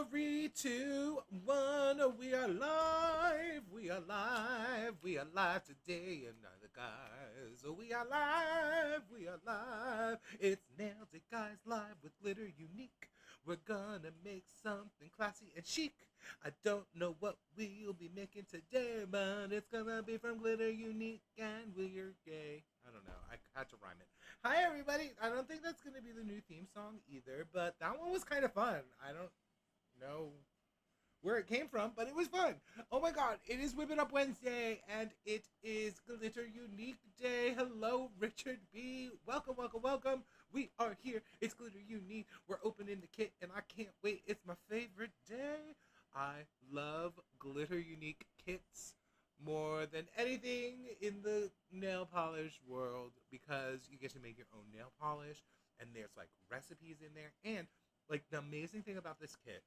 Three, two, one. We are live. We are live. We are live today, and the guys. We are live. We are live. It's Nailed It Guys live with Glitter Unique. We're gonna make something classy and chic. I don't know what we'll be making today, but it's gonna be from Glitter Unique, and we're gay. I don't know. I had to rhyme it. Hi, everybody. I don't think that's gonna be the new theme song either, but that one was kind of fun. I don't know where it came from, but it was fun. Oh my god, it is Whip It Up Wednesday, and it is Glitter Unique Day. Hello, Richard B. Welcome, welcome, welcome. We are here. It's Glitter Unique. We're opening the kit, and I can't wait. It's my favorite day. I love Glitter Unique kits more than anything in the nail polish world because you get to make your own nail polish, and there's like recipes in there, and like the amazing thing about this kit.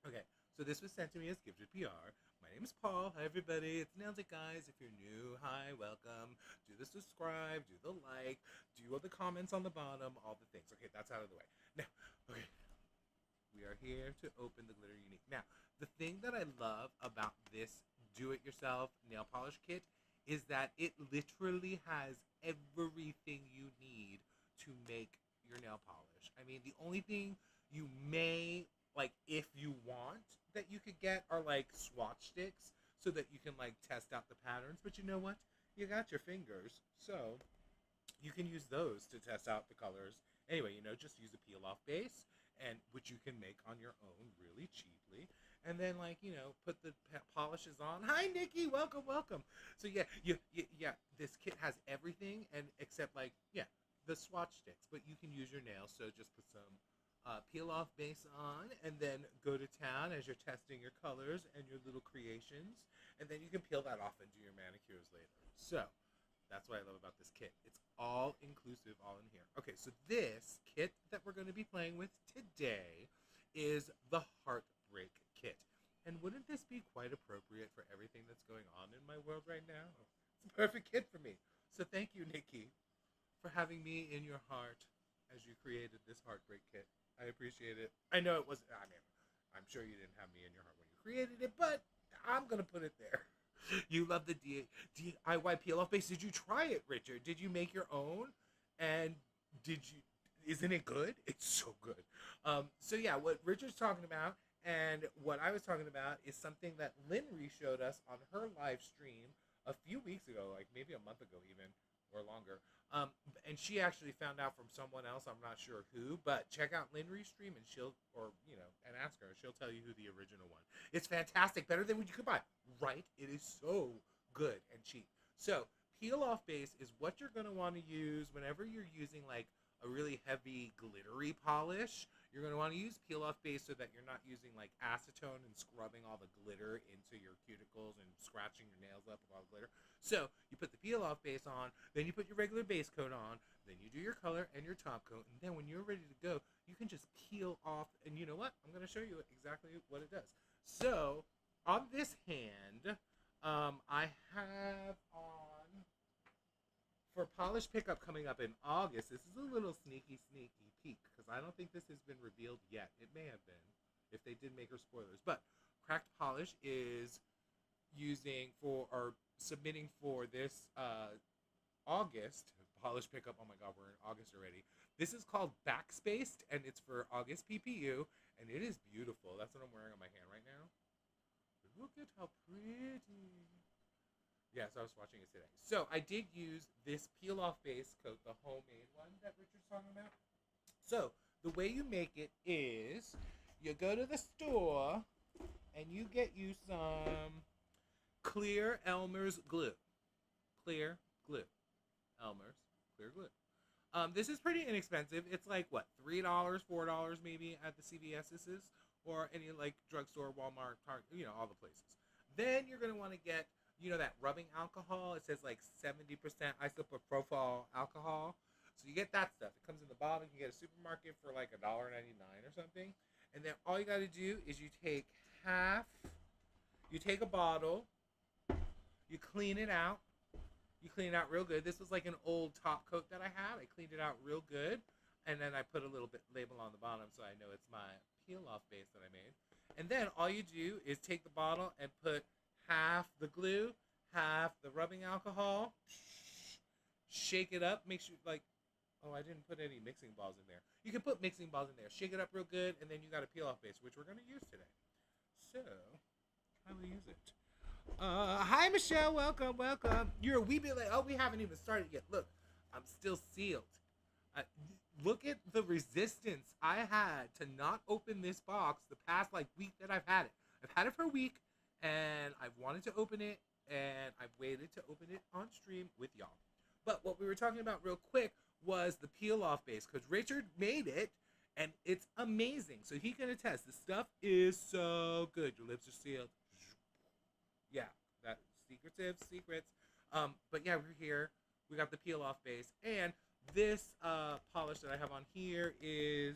Okay, so this was sent to me as gifted PR. My name is Paul. Hi, everybody. It's Nailed It Guys. If you're new, hi, welcome. Do the subscribe, do the like, do all the comments on the bottom, all the things. Okay, that's out of the way. Now, okay, we are here to open the Glitter Unique. Now, the thing that I love about this do-it-yourself nail polish kit is that it literally has everything you need to make your nail polish. I mean, the only thing you may, like, if you want, that you could get are like swatch sticks so that you can like test out the patterns. But you know what? You got your fingers, so you can use those to test out the colors. Anyway, just use a peel off base, and which you can make on your own really cheaply. And then, like, put the polishes on. Hi, Nikki. Welcome, welcome. So yeah, this kit has everything, and except like the swatch sticks. But you can use your nails, so just put some peel off base on, and then go to town as you're testing your colors and your little creations, and then you can peel that off and do your manicures later. So that's what I love about this kit. It's all inclusive, all in here. Okay, so this kit that we're going to be playing with today is the Heartbreak kit. And wouldn't this be quite appropriate for everything that's going on in my world right now? It's a perfect kit for me. So thank you, Nikki, for having me in your heart as you created this Heartbreak kit. I appreciate it. I know it wasn't, I'm sure you didn't have me in your heart when you created it, but I'm going to put it there. You love the DIY peel-off base. Did you try it, Richard? Did you make your own? And isn't it good? It's so good. So yeah, what Richard's talking about and what I was talking about is something that Linry showed us on her live stream a few weeks ago, like maybe a month ago even, or longer. And she actually found out from someone else, I'm not sure who, but check out Linry's stream and and ask her. She'll tell you who the original one. It's fantastic, better than what you could buy, right? It is so good and cheap. So peel off base is what you're going to want to use whenever you're using like a really heavy glittery polish. You're going to want to use peel off base so that you're not using like acetone and scrubbing all the glitter into your cuticles and scratching your nails up with all the glitter. So you put the peel off base on, then you put your regular base coat on, then you do your color and your top coat, and then when you're ready to go, you can just peel off. And you know what? I'm going to show you exactly what it does. So on this hand, I have on, for polish pickup coming up in August, this is a little sneaky peek because I don't think this has been revealed yet. It may have been if they did make her spoilers. But Cracked Polish is submitting for this August polish pickup. Oh my god, we're in August already. This is called Backspaced, and it's for August PPU, and it is beautiful. That's what I'm wearing on my hand right now. Look at how pretty. Yes, I was watching it today. So I did use this peel-off base coat, the homemade one that Richard's talking about. So the way you make it is you go to the store and you get you some clear Elmer's glue. Clear glue. Elmer's clear glue. This is pretty inexpensive. It's like, what, $3, $4 maybe at the CVS's or any like drugstore, Walmart, Target, all the places. Then you're going to want to get that rubbing alcohol. It says like 70% isopropyl alcohol. So you get that stuff. It comes in the bottle. You get a supermarket for like $1.99 or something. And then all you got to do is you take a bottle, you clean it out. You clean it out real good. This was like an old top coat that I had. I cleaned it out real good. And then I put a little bit label on the bottom so I know it's my peel off base that I made. And then all you do is take the bottle and put half the glue, half the rubbing alcohol, shake it up, make sure like, oh, I didn't put any mixing balls in there. You can put mixing balls in there. Shake it up real good, and then you got a peel off base, which we're going to use today. So, how do we use it? Hi Michelle, welcome, welcome. You're a wee bit like, oh, we haven't even started yet. Look, I'm still sealed. Look at the resistance I had to not open this box the past like week that I've had it. I've had it for a week, and I've wanted to open it, and I've waited to open it on stream with y'all. But what we were talking about real quick was the peel off base, because Richard made it, and it's amazing. So he can attest. The stuff is so good. Your lips are sealed. Yeah, that secretive secrets. But yeah, we're here. We got the peel off base, and this polish that I have on here is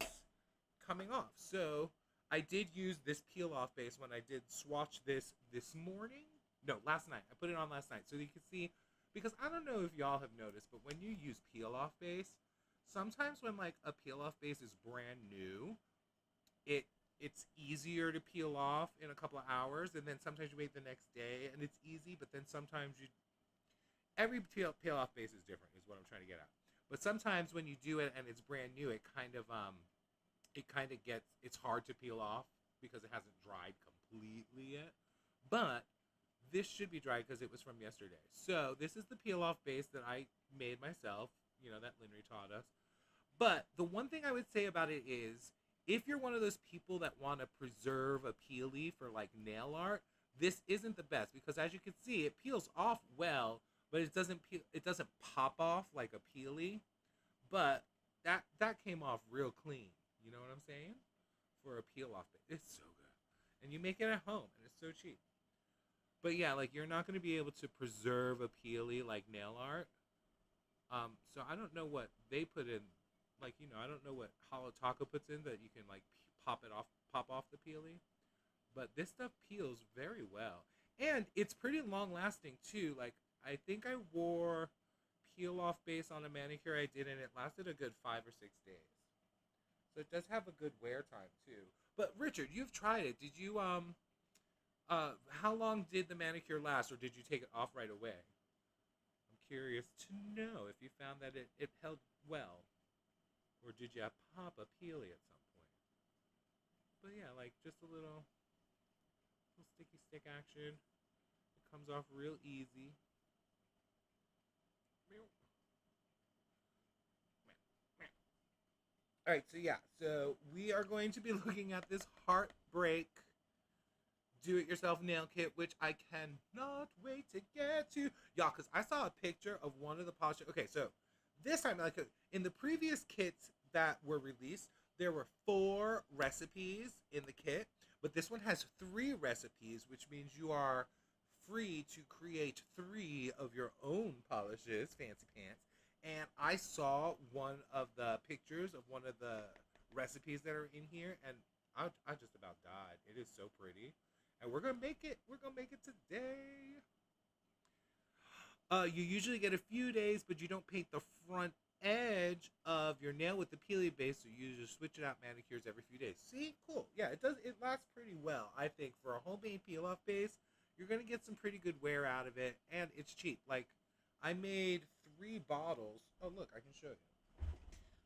coming off. So I did use this peel off base when I did swatch this morning. No, last night. I put it on last night, so you can see. Because I don't know if y'all have noticed, but when you use peel off base, sometimes when like a peel off base is brand new, it's easier to peel off in a couple of hours, and then sometimes you wait the next day and it's easy, but then sometimes every peel off base is different is what I'm trying to get at. But sometimes when you do it and it's brand new, it's hard to peel off because it hasn't dried completely yet. But this should be dry because it was from yesterday. So this is the peel off base that I made myself, that Linry taught us. But the one thing I would say about it is, if you're one of those people that want to preserve a peely for like nail art, this isn't the best, because as you can see, it peels off well, but it doesn't pop off like a peely. But that came off real clean. You know what I'm saying? For a peel off base. It's so good. And you make it at home, and it's so cheap. But yeah, like, you're not going to be able to preserve a peely like nail art. So I don't know what they put in. Like, I don't know what Holo Taco puts in that you can, like, pop off the peely. But this stuff peels very well. And it's pretty long-lasting, too. Like, I think I wore peel-off base on a manicure I did, and it lasted a good 5 or 6 days. So it does have a good wear time, too. But, Richard, you've tried it. Did you, how long did the manicure last, or did you take it off right away? I'm curious to know if you found that it held well. Or did you pop a peely at some point? But yeah, like, just a little sticky stick action. It comes off real easy. Alright, so yeah. So we are going to be looking at this Heartbreak do-it-yourself nail kit, which I cannot wait to get to. Y'all, because I saw a picture of one of the polishes. Okay, so this time, like, in the previous kits that were released, there were 4 recipes in the kit, but this one has 3 recipes, which means you are free to create 3 of your own polishes, fancy pants. And I saw one of the pictures of one of the recipes that are in here, and I just about died. It is so pretty. And we're gonna make it. We're gonna make it today. You usually get a few days, but you don't paint the front edge of your nail with the peely base, so you just switch it out manicures every few days. See? Cool. Yeah, it does. It lasts pretty well, I think. For a homemade peel-off base, you're gonna get some pretty good wear out of it, and it's cheap. Like, I made 3 bottles. Oh, look, I can show you.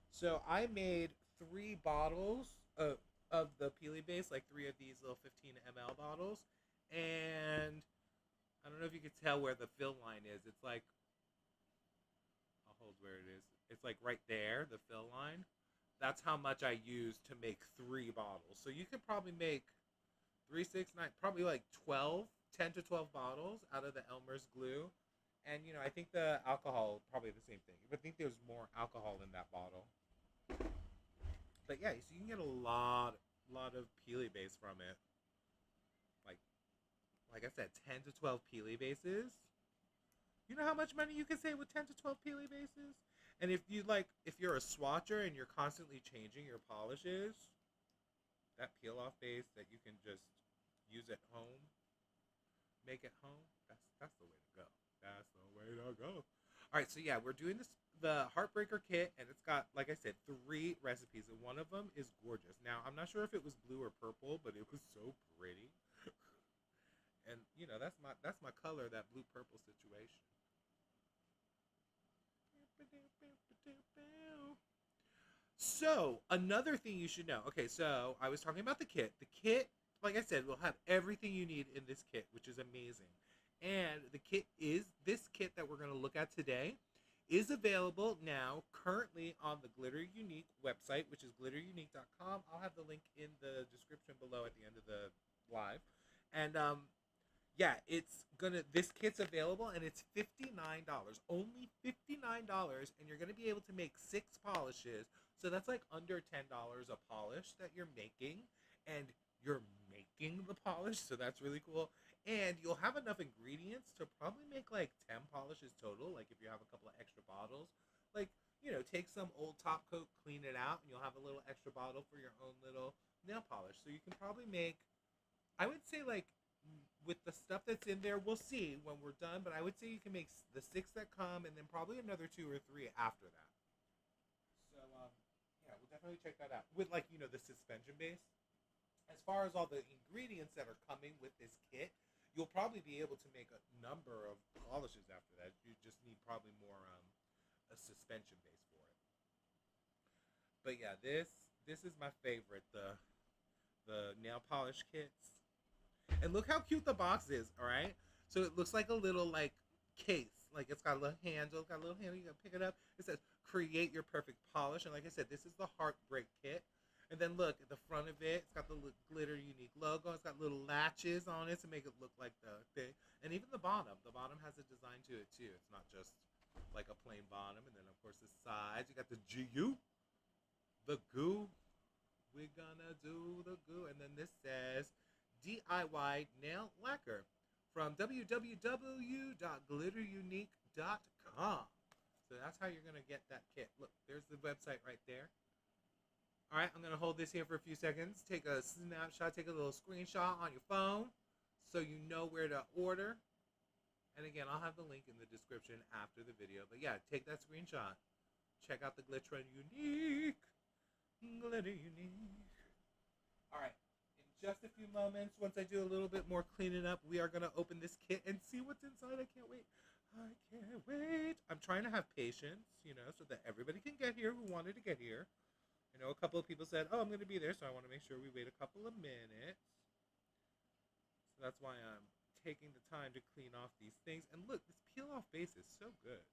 So I made 3 bottles of the peely base, like 3 of these little 15 ml bottles, and I don't know if you can tell where the fill line is. It's like, I'll hold where it is. It's like right there, the fill line. That's how much I used to make 3 bottles. So you could probably make 3, 6, 9, probably like 10 to 12 bottles out of the Elmer's glue. And, I think the alcohol, probably the same thing. I think there's more alcohol in that bottle. But yeah, so you can get a lot of peely base from it. Like I said, 10 to 12 peely bases. You know how much money you can save with 10 to 12 peely bases? And if you're a swatcher and you're constantly changing your polishes, that peel off base that you can just use at home, make at home, that's the way to go. That's the way to go. All right, so yeah, we're doing the Heartbreaker kit, and it's got, like I said, 3 recipes, and one of them is gorgeous. Now, I'm not sure if it was blue or purple, but it was so pretty. And you know, that's my color, that blue purple situation. So, another thing you should know. Okay, so I was talking about the kit. The kit, like I said, will have everything you need in this kit, which is amazing. And this kit that we're going to look at today is available now currently on the Glitter Unique website, which is glitterunique.com. I'll have the link in the description below at the end of the live. And yeah, this kit's available and it's $59. Only $59, and you're gonna be able to make 6 polishes. So that's like under $10 a polish that you're making, and you're making the polish, so that's really cool. And you'll have enough ingredients to probably make like 10 polishes total, like if you have a couple of extra bottles. Like, you know, take some old top coat, clean it out, and you'll have a little extra bottle for your own little nail polish. So you can probably make, I would say, like, with the stuff that's in there, we'll see when we're done, but I would say you can make the 6 that come and then probably another 2 or 3 after that. So, yeah, we'll definitely check that out. With, like, you know, the suspension base. As far as all the ingredients that are coming with this kit, you'll probably be able to make a number of polishes after that. You just need probably more a suspension base for it. But yeah, this is my favorite, the nail polish kits. And look how cute the box is, all right? So it looks like a little, like, case. Like, it's got a little handle. It's got a little handle. You can pick it up. It says, create your perfect polish. And like I said, this is the Heartbreak kit. And then look, at the front of it, it's got the Glitter Unique logo. It's got little latches on it to make it look like the thing. And even the bottom. The bottom has a design to it, too. It's not just, like, a plain bottom. And then, of course, the sides. You got the GU. The goo. We're gonna do the goo. And then this says DIY nail lacquer from www.glitterunique.com. So that's how you're going to get that kit. Look, there's the website right there. All right, I'm going to hold this here for a few seconds. Take a snapshot, take a little screenshot on your phone so you know where to order. And again, I'll have the link in the description after the video. But yeah, take that screenshot. Check out the Glitter Unique. Glitter Unique. All right. Just a few moments, once I do a little bit more cleaning up, we are going to open this kit and see what's inside. I can't wait. I can't wait. I'm trying to have patience, you know, so that everybody can get here who wanted to get here. I know a couple of people said, oh, I'm going to be there, so I want to make sure we wait a couple of minutes. So that's why I'm taking the time to clean off these things. And look, this peel-off base is so good.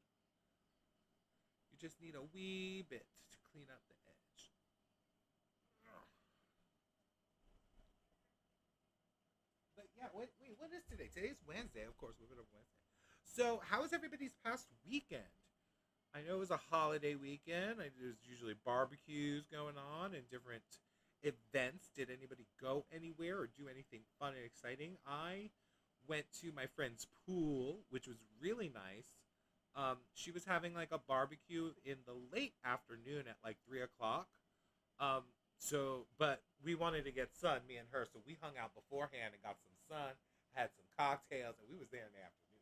You just need a wee bit to clean up the edge. Yeah, wait, what is today? Today's Wednesday, of course, we're over Wednesday. So, how was everybody's past weekend? I know it was a holiday weekend. There's usually barbecues going on and different events. Did anybody go anywhere or do anything fun and exciting? I went to my friend's pool, which was really nice. She was having like a barbecue in the late afternoon at like 3 o'clock. But we wanted to get sun, me and her, so we hung out beforehand and got some sun, had some cocktails, and we was there in the afternoon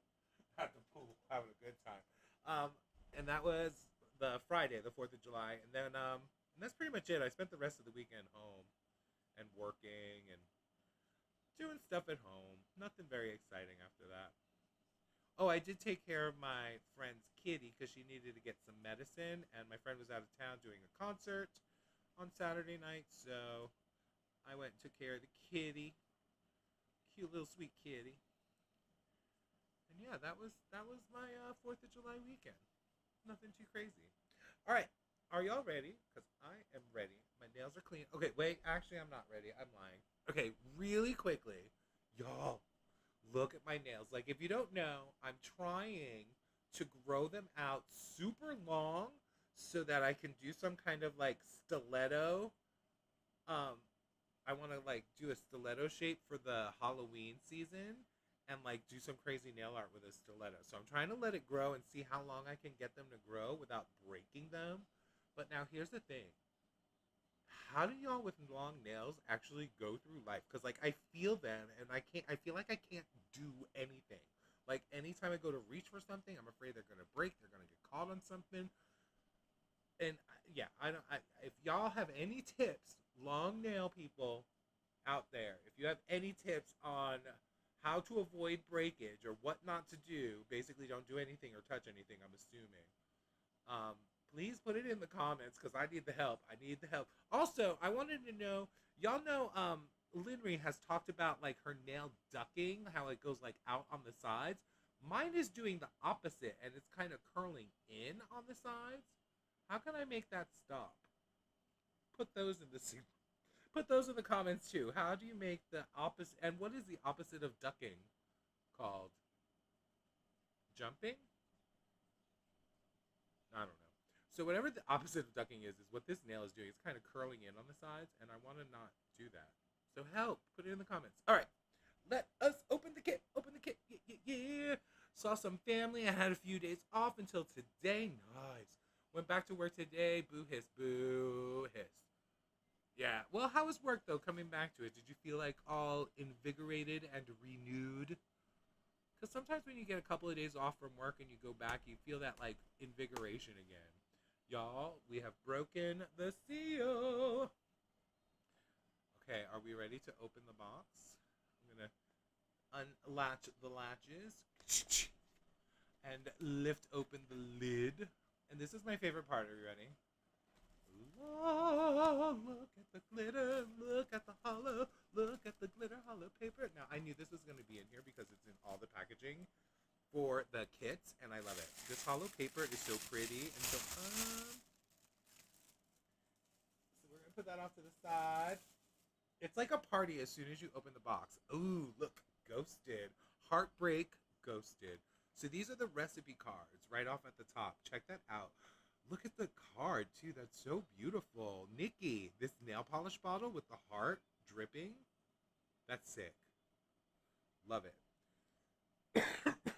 at the pool having a good time. And that was the Friday, the 4th of July, and then and that's pretty much it. I spent the rest of the weekend home and working and doing stuff at home. Nothing very exciting after that. Oh, I did take care of my friend's kitty because she needed to get some medicine, and my friend was out of town doing a concert on Saturday night, so I went and took care of the kitty. Cute little sweet kitty. And yeah, that was my 4th of July weekend. Nothing too crazy. All right, are y'all ready? Because I am ready. My nails are clean. Okay, wait, actually I'm not ready. I'm lying. Okay, really quickly, y'all, look at my nails. Like, if you don't know, I'm trying to grow them out super long so that I can do some kind of like stiletto. I want to like do a stiletto shape for the Halloween season and like do some crazy nail art with a stiletto. So I'm trying to let it grow and see how long I can get them to grow without breaking them. But now here's the thing. How do y'all with long nails actually go through life? Because like I feel them and I feel like I can't do anything. Like anytime I go to reach for something, I'm afraid they're going to break. They're going to get caught on something. And yeah, I don't. If y'all have any tips, long nail people out there, if you have any tips on how to avoid breakage or what not to do, basically don't do anything or touch anything. I'm assuming. Um, please put it in the comments because I need the help. I need the help. Also, I wanted to know, y'all know, Linry has talked about like her nail ducking, how it goes like out on the sides. Mine is doing the opposite and it's kind of curling in on the sides. How can I make that stop? Put those in the put those in the comments too. How do you make the opposite? And what is the opposite of ducking called? Jumping? I don't know. So whatever the opposite of ducking is what this nail is doing. It's kind of curling in on the sides, and I want to not do that. So help. Put it in the comments. All right. Let us open the kit. Open the kit. Yeah, yeah, yeah. Saw some family. I had a few days off until today. Nice. Went back to work today. Boo hiss. Boo hiss. Yeah. Well, how was work, though, coming back to it? Did you feel like all invigorated and renewed? Because sometimes when you get a couple of days off from work and you go back, you feel that, like, invigoration again. Y'all, we have broken the seal. Okay, are we ready to open the box? I'm going to unlatch the latches and lift open the lid. And this is my favorite part. Are you ready? Oh, look at the glitter, look at the hollow, look at the glitter hollow paper. Now, I knew this was going to be in here because it's in all the packaging for the kits, and I love it. This hollow paper is so pretty and so fun. So we're going to put that off to the side. It's like a party as soon as you open the box. Ooh, look, ghosted. Heartbreak, ghosted. So these are the recipe cards right off at the top. Check that out. Look at the card, too. That's so beautiful. Nikki, this nail polish bottle with the heart dripping. That's sick. Love it.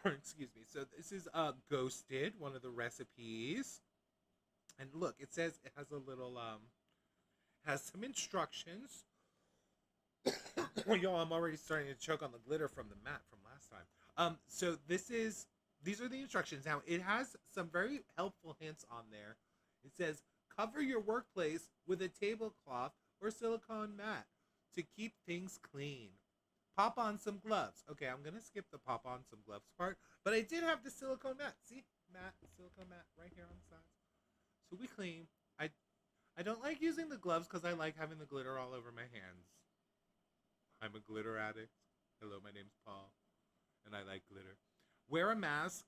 Excuse me. So this is Ghosted, one of the recipes. And look, it says it has a little, has some instructions. Y'all, I'm already starting to choke on the glitter from the mat from last time. So these are the instructions. Now, it has some very helpful hints on there. It says, cover your workplace with a tablecloth or silicone mat to keep things clean. Pop on some gloves. Okay, I'm going to skip the pop on some gloves part, but I did have the silicone mat. See? Mat, silicone mat right here on the sides. So we clean. I don't like using the gloves because I like having the glitter all over my hands. I'm a glitter addict. Hello, my name's Paul, and I like glitter. Wear a mask.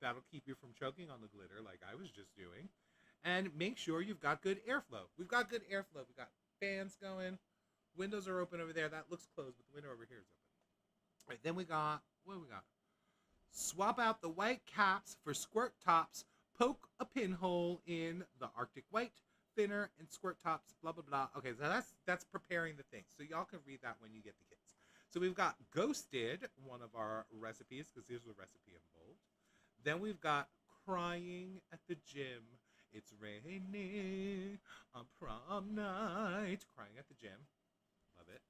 That'll keep you from choking on the glitter like I was just doing. And make sure you've got good airflow. We've got good airflow. We've got fans going. Windows are open over there. That looks closed, but the window over here is open. All right, then we got, what do we got? Swap out the white caps for squirt tops. Poke a pinhole in the Arctic white, thinner, and squirt tops, blah, blah, blah. Okay, so that's preparing the thing. So y'all can read that when you get the kits. So we've got Ghosted, one of our recipes, because here's the recipe in bold. Then we've got Crying at the Gym. It's raining on prom night. Crying at the gym. Love it.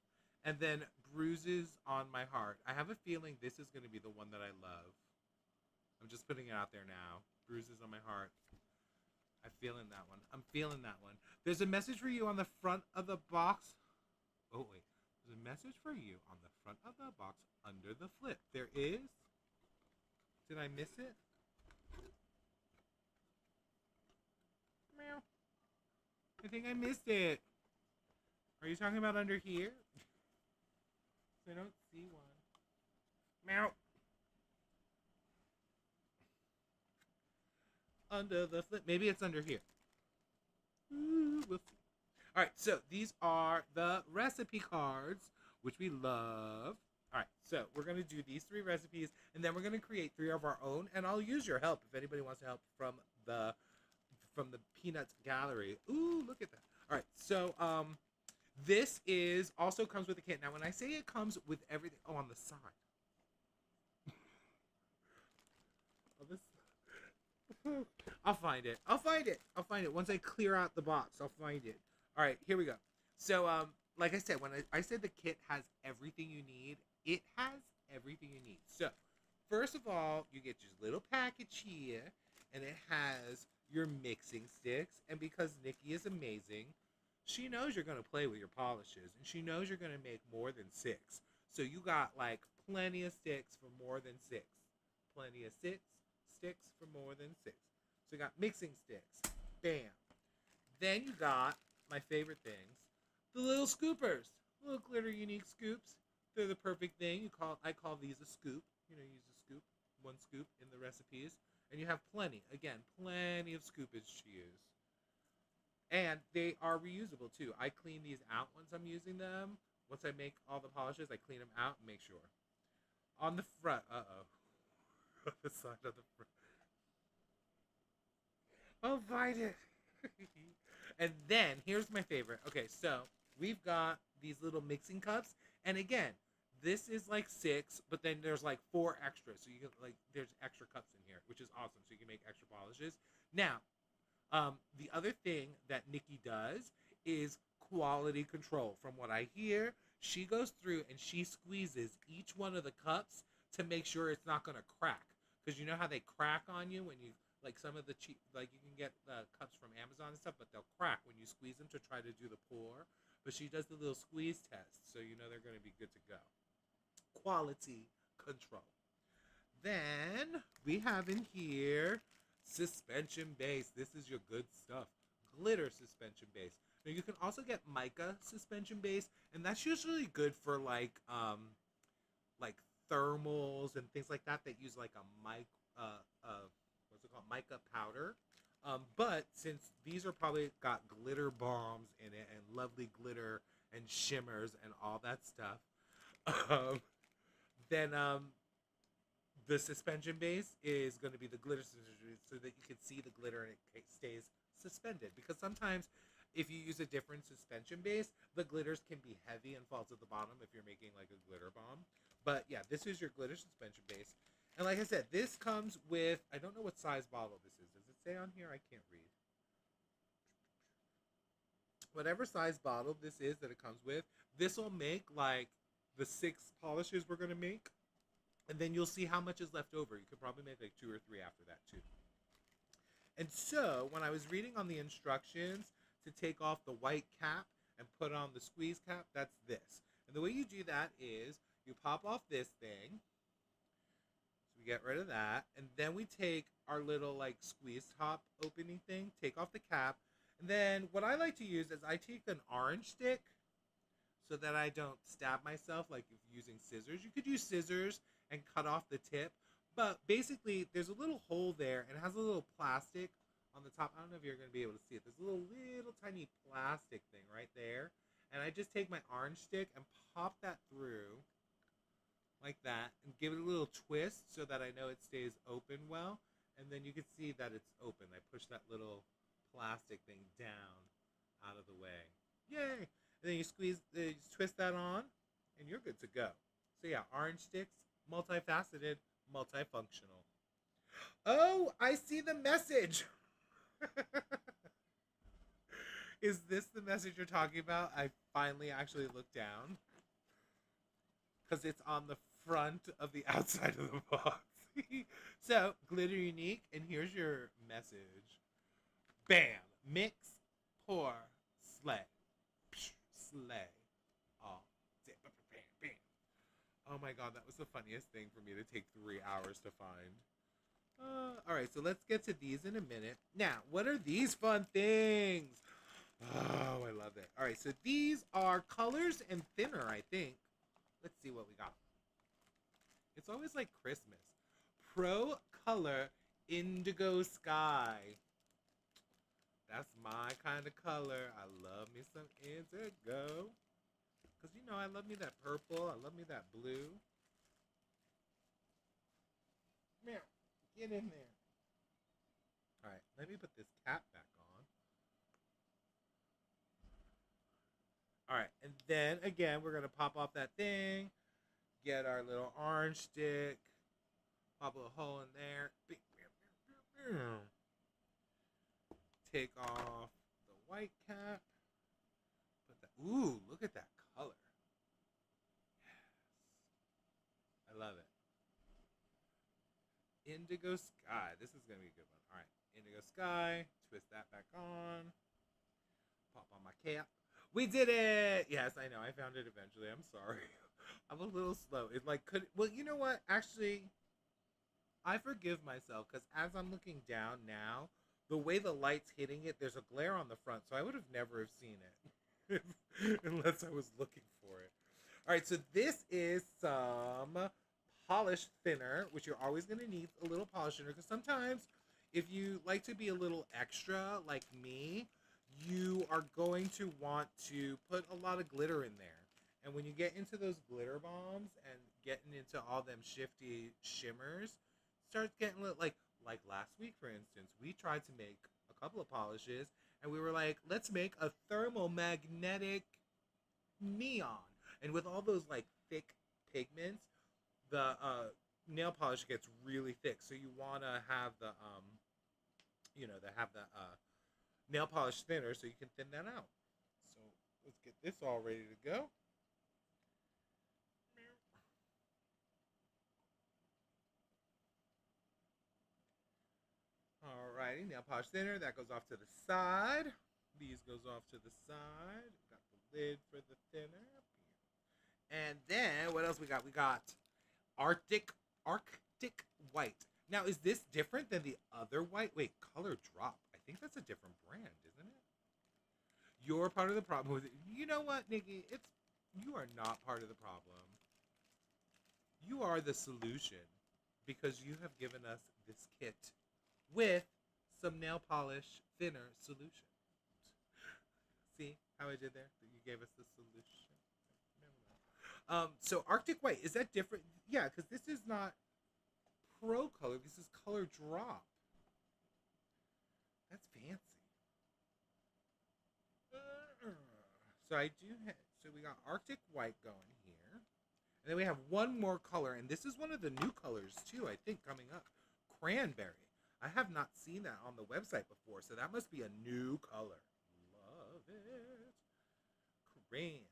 And then Bruises on My Heart. I have a feeling this is going to be the one that I love. I'm just putting it out there now. Bruises on My Heart. I'm feeling that one. I'm feeling that one. There's a message for you on the front of the box. Oh, wait. There's a message for you on the front of the box under the flip. There is. Did I miss it? Meow. I think I missed it. Are you talking about under here? I don't see one. Meow. Under the flip. Maybe it's under here. Ooh, we'll see. All right, so these are the recipe cards, which we love. All right, so we're going to do these 3 recipes, and then we're going to create 3 of our own, and I'll use your help if anybody wants to help from the Peanuts Gallery. Ooh, look at that. All right, so this is also comes with a kit. Now, when I say it comes with everything, on the side. I'll find it. I'll find it. Once I clear out the box, I'll find it. All right, here we go. So, like I said, when I said the kit has everything you need, it has everything you need. So, first of all, you get your little package here. and it has your mixing sticks. And because Nikki is amazing, she knows you're going to play with your polishes, and she knows you're going to make more than 6. So you got like plenty of sticks for more than 6. Plenty of sticks for more than 6. So you got mixing sticks. Bam. Then you got my favorite things, the little scoopers, little glitter unique scoops. They're the perfect thing. I call these a scoop. You know, use a scoop, one scoop in the recipes, and you have plenty. Again, plenty of scoopage to use. And they are reusable too. I clean these out once I'm using them. Once I make all the polishes, I clean them out and make sure. On the front, on the side of the front. I'll bite it. And then here's my favorite. Okay, so we've got these little mixing cups, and again, this is like 6, but then there's like 4 extras. So you can there's extra cups in here, which is awesome. So you can make extra polishes. Now, the other thing that Nikki does is quality control. From what I hear, she goes through and she squeezes each one of the cups to make sure it's not going to crack. Because you know how they crack on you when you, like some of the cheap, like you can get cups from Amazon and stuff, but they'll crack when you squeeze them to try to do the pour. But she does the little squeeze test, so you know they're going to be good to go. Quality control. Then we have in here suspension base. This is your good stuff. Glitter suspension base. Now you can also get mica suspension base, and that's usually good for like thermals and things like that use like a what's it called, mica powder. But since these are probably got glitter bombs in it and lovely glitter and shimmers and all that stuff, then the suspension base is going to be the glitter suspension base so that you can see the glitter and it stays suspended. Because sometimes if you use a different suspension base, the glitters can be heavy and fall to the bottom if you're making like a glitter bomb. But yeah, this is your glitter suspension base. And like I said, this comes with, I don't know what size bottle this is. Does it say on here? I can't read. Whatever size bottle this is that it comes with, this will make like the 6 polishes we're going to make. And then you'll see how much is left over. You could probably make like 2 or 3 after that too. And so when I was reading on the instructions to take off the white cap and put on the squeeze cap, that's this. And the way you do that is you pop off this thing. So we get rid of that. And then we take our little like squeeze top opening thing, take off the cap. And then what I like to use is I take an orange stick so that I don't stab myself like if using scissors. You could use scissors and cut off the tip. But basically, there's a little hole there, and it has a little plastic on the top. I don't know if you're going to be able to see it. There's a little tiny plastic thing right there. And I just take my orange stick and pop that through like that and give it a little twist so that I know it stays open well. And then you can see that it's open. I push that little plastic thing down out of the way. Yay! And then you twist that on, and you're good to go. So yeah, orange sticks, multifaceted, multifunctional. Oh, I see the message. Is this the message you're talking about? I finally actually looked down because it's on the front of the outside of the box. So, glitter unique, and here's your message. Bam! Mix, pour, slay. Slay. Oh, bam, bam. Oh my god, that was the funniest thing for me to take 3 hours to find. Alright, so let's get to these in a minute. Now, what are these fun things? Oh, I love it. Alright, so these are colors and thinner, I think. Let's see what we got. It's always like Christmas. Pro Color Indigo Sky. That's my kind of color. I love me some indigo. Because, you know, I love me that purple. I love me that blue. Meow. Get in there. All right, let me put this cap back on. All right, and then, again, we're going to pop off that thing. Get our little orange stick. Pop a hole in there. Take off the white cap. Put that. Ooh, look at that color. Yes. I love it. Indigo Sky. This is going to be a good one. All right. go, Sky. Twist that back on. Pop on my cap. We did it! Yes, I know. I found it eventually. I'm sorry. I'm a little slow. It like could. Well, you know what? Actually, I forgive myself because as I'm looking down now, the way the light's hitting it, there's a glare on the front, so I would have never have seen it unless I was looking for it. All right, so this is some polish thinner, which you're always going to need a little polish thinner because sometimes if you like to be a little extra like me, you are going to want to put a lot of glitter in there. And when you get into those glitter bombs and getting into all them shifty shimmers, starts getting a little like last week, for instance, we tried to make a couple of polishes and we were like, let's make a thermomagnetic neon. And with all those like thick pigments, the nail polish gets really thick. So you want to have the nail polish thinner so you can thin that out. So let's get this all ready to go. Alrighty, nail polish thinner, that goes off to the side. These goes off to the side. Got the lid for the thinner. And then what else we got? We got Arctic White. Now, is this different than the other white? Wait, color drop. I think that's a different brand, isn't it? You're part of the problem with it. You know what, Nikki? You are not part of the problem. You are the solution because you have given us this kit with some nail polish thinner solution. See how I did there? You gave us the solution. So Arctic White, is that different? Yeah, because this is not pro color. This is color drop. That's fancy. So we got Arctic White going here. And then we have one more color, and this is one of the new colors too, I think, coming up. Cranberry. I have not seen that on the website before, so that must be a new color. Love it. Cranberry.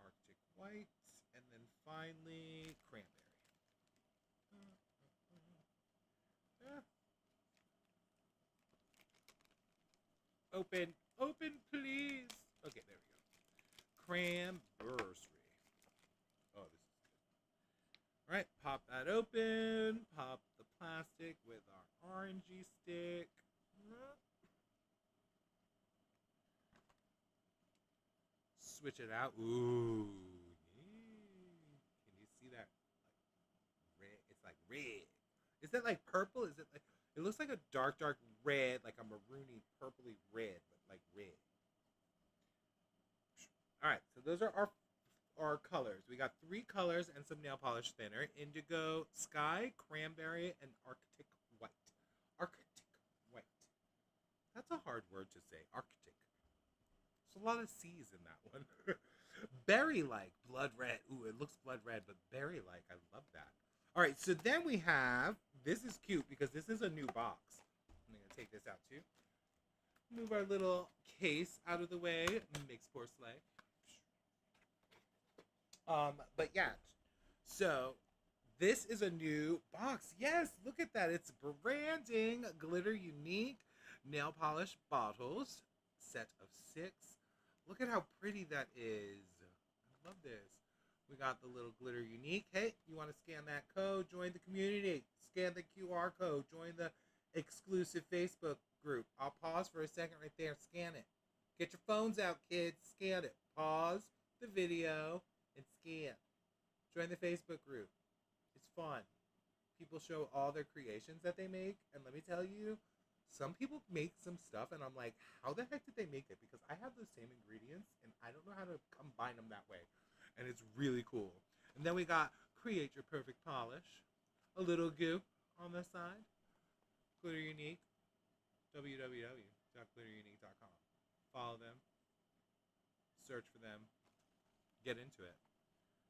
Arctic White, and then finally Cranberry. Open, please. Okay, there we go. Cranberry. Oh, this is good. All right, pop that open. Pop the plastic with our orangey stick. Switch it out. Ooh. Can you see that? Like red. It's like red. Is that like purple? Is it like? It looks like a dark red, like a maroony, purpley red, but like red. All right, so those are our colors. We got 3 colors and some nail polish thinner: indigo, sky, cranberry, and Arctic white. Arctic white. That's a hard word to say. Arctic. There's a lot of C's in that one. Berry-like, blood red. Ooh, it looks blood red, but berry-like. I love that. All right, so then we have, this is cute because this is a new box. I'm going to take this out too. Move our little case out of the way. Mix pour slay. But yeah, so this is a new box. Yes, look at that. It's branding, glitter unique, nail polish bottles, set of 6. Look at how pretty that is. I love this. We got the little glitter unique. Hey, you want to scan that code? Join the community. Scan the QR code. Join the exclusive Facebook group. I'll pause for a second right there. Scan it. Get your phones out, kids. Scan it. Pause the video and scan. Join the Facebook group. It's fun. People show all their creations that they make. And let me tell you, some people make some stuff and I'm like, how the heck did they make it? Because I have those same ingredients and I don't know how to combine them that way. And it's really cool. And then we got Create Your Perfect Polish. A little goo on the side. Glitter Unique. www.glitterunique.com. Follow them. Search for them. Get into it.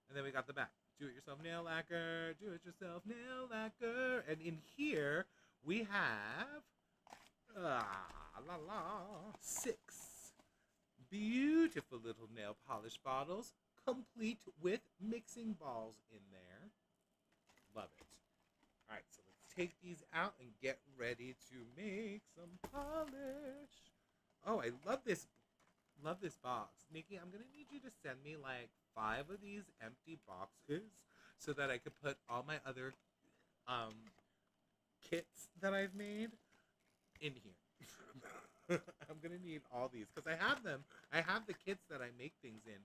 And then we got the back. Do-it-yourself nail lacquer. Do-it-yourself nail lacquer. And in here, we have 6 beautiful little nail polish bottles, complete with mixing balls in there. Love it. All right, so let's take these out and get ready to make some polish. Oh, I love this. Love this box. Nikki, I'm gonna need you to send me like 5 of these empty boxes so that I could put all my other kits that I've made in here. I'm gonna need all these because I have them. I have the kits that I make things in.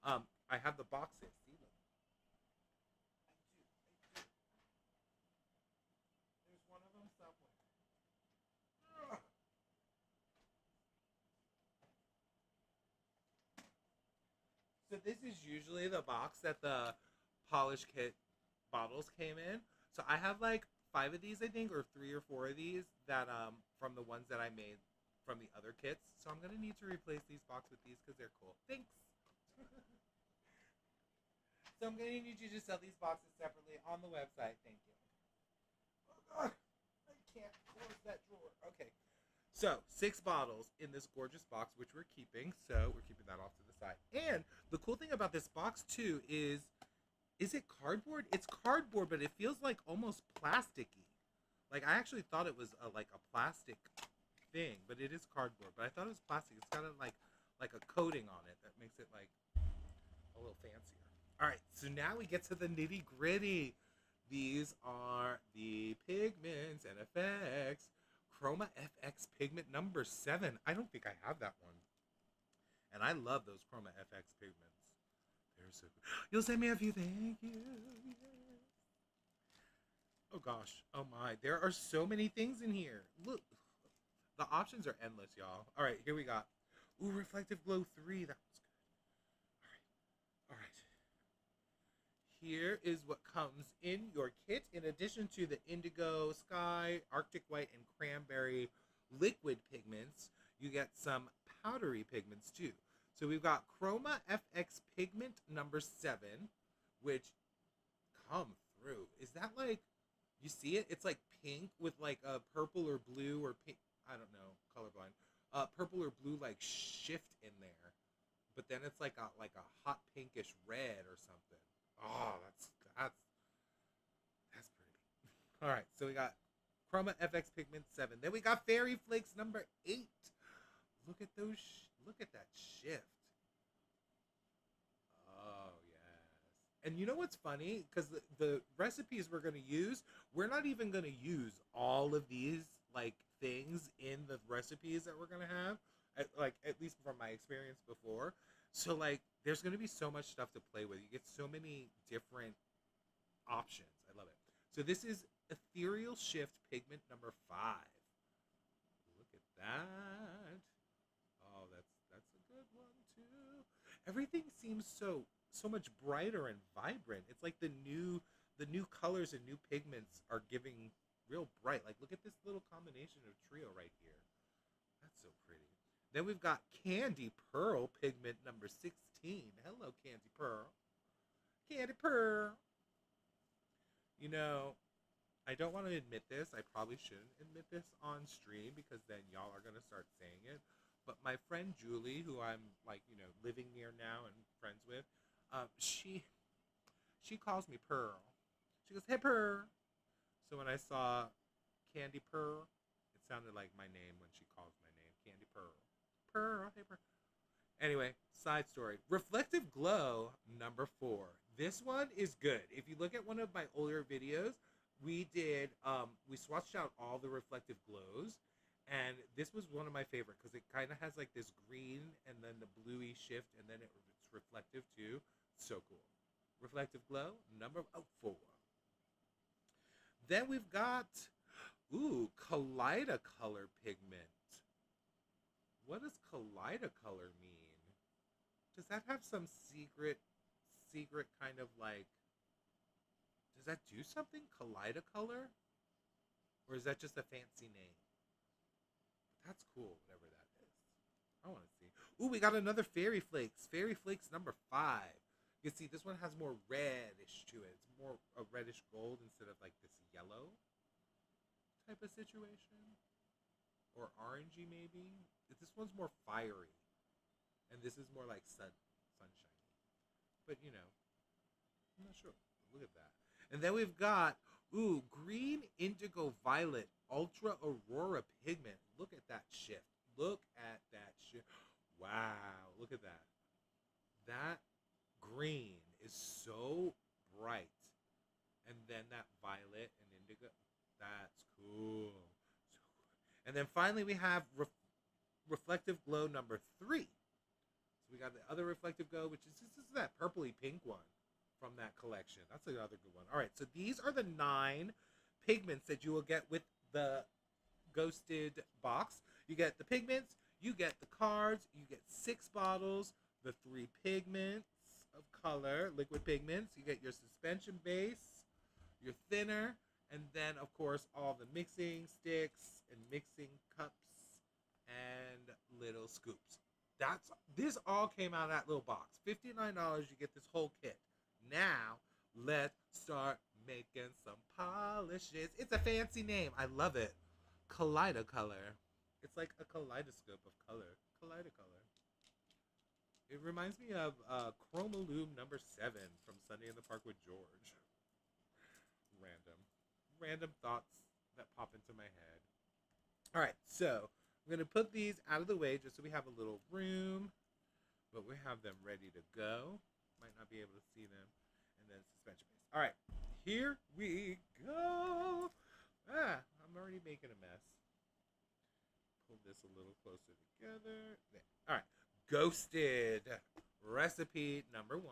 I have the boxes. See them? I do. There's one of them somewhere. So this is usually the box that the polish kit bottles came in. So I have like 5 of these, I think, or 3 or 4 of these that from the ones that I made from the other kits. So I'm gonna need to replace these boxes with these because they're cool. Thanks. So I'm gonna need you to sell these boxes separately on the website. Thank you. Oh God, I can't close that drawer. Okay. So 6 bottles in this gorgeous box, which we're keeping. So we're keeping that off to the side. And the cool thing about this box too is it cardboard? It's cardboard, but it feels like almost plasticky. Like I actually thought it was like a plastic thing, but it is cardboard. But I thought it was plastic. It's got like a coating on it that makes it like a little fancier. All right, so now we get to the nitty gritty. These are the pigments and effects. Chroma FX pigment number 7. I don't think I have that one. And I love those Chroma FX pigments. They're so good. You'll send me a few. Thank you. Yes. Oh gosh. Oh my. There are so many things in here. Look. The options are endless, y'all. All right, here we got. Ooh, Reflective Glow 3. That was good. All right. Here is what comes in your kit. In addition to the indigo, sky, arctic white, and cranberry liquid pigments, you get some powdery pigments too. So we've got Chroma FX pigment number 7, which come through. Is that like, you see it? It's like pink with like a purple or blue or pink. I don't know, colorblind. Purple or blue like shift in there, but then it's like a hot pinkish red or something. Oh, that's pretty. All right, so we got Chroma FX pigment 7. Then we got Fairy Flakes number 8. Look at those. Look at that shift. Oh yes. And you know what's funny? Because the recipes we're gonna use, we're not even gonna use all of these like things in the recipes that we're gonna have. At least from my experience before. So like, there's gonna be so much stuff to play with. You get so many different options. I love it. So this is Ethereal Shift pigment number 5. Look at that. Oh, that's a good one too. Everything seems so much brighter and vibrant. It's like the new colors and new pigments are giving real bright. Like look at this little combination of trio right here. That's so pretty. Then we've got Candy Pearl pigment number 16. Hello, Candy Pearl. Candy Pearl. You know, I don't want to admit this. I probably shouldn't admit this on stream because then y'all are going to start saying it. But my friend Julie, who I'm like, living near now and friends with, she calls me Pearl. She goes, "Hey, Pearl." So when I saw Candy Pearl, it sounded like my name when she calls my name, Candy Pearl. Pearl, hey Pearl. Anyway, side story. Reflective Glow number 4. This one is good. If you look at one of my older videos, we did, we swatched out all the reflective glows, and this was one of my favorite because it kind of has like this green and then the bluey shift, and then it's reflective too. So cool. Reflective Glow number 4. Then we've got, Kaleidocolor pigment. What does Kaleidocolor mean? Does that have some secret kind of like, does that do something? Kaleidocolor? Or is that just a fancy name? That's cool, whatever that is. I want to see. Ooh, we got another Fairy Flakes. Fairy Flakes number 5. You can see this one has more reddish to it. It's more a reddish gold instead of like this yellow type of situation. Or orangey maybe. This one's more fiery. And this is more like sunshiny. But I'm not sure. Look at that. And then we've got, green Indigo Violet Ultra Aurora Pigment. Look at that shift. Look at that shift. Wow. Look at that. That green is so bright. And then that violet and indigo. That's cool. And then finally we have Reflective Glow number 3. So we got the other Reflective Glow, which is this is that purpley pink one from that collection. That's another good one. All right, so these are the 9 pigments that you will get with the Ghosted box. You get the pigments, you get the cards, you get 6 bottles, the 3 pigments of color, liquid pigments. You get your suspension base, your thinner, and then of course all the mixing sticks and mixing cups and little scoops. This all came out of that little box. $59, you get this whole kit. Now let's start making some polishes. It's a fancy name. I love it. Kaleidocolor. It's like a kaleidoscope of color. Kaleidocolor. It reminds me of Chromaloom number 7 from Sunday in the Park with George. Random thoughts that pop into my head. All right, so I'm going to put these out of the way just so we have a little room, but we have them ready to go. Might not be able to see them. And then suspension base. All right, here we go. I'm already making a mess. Pull this a little closer together. There. All right, Ghosted recipe number 1.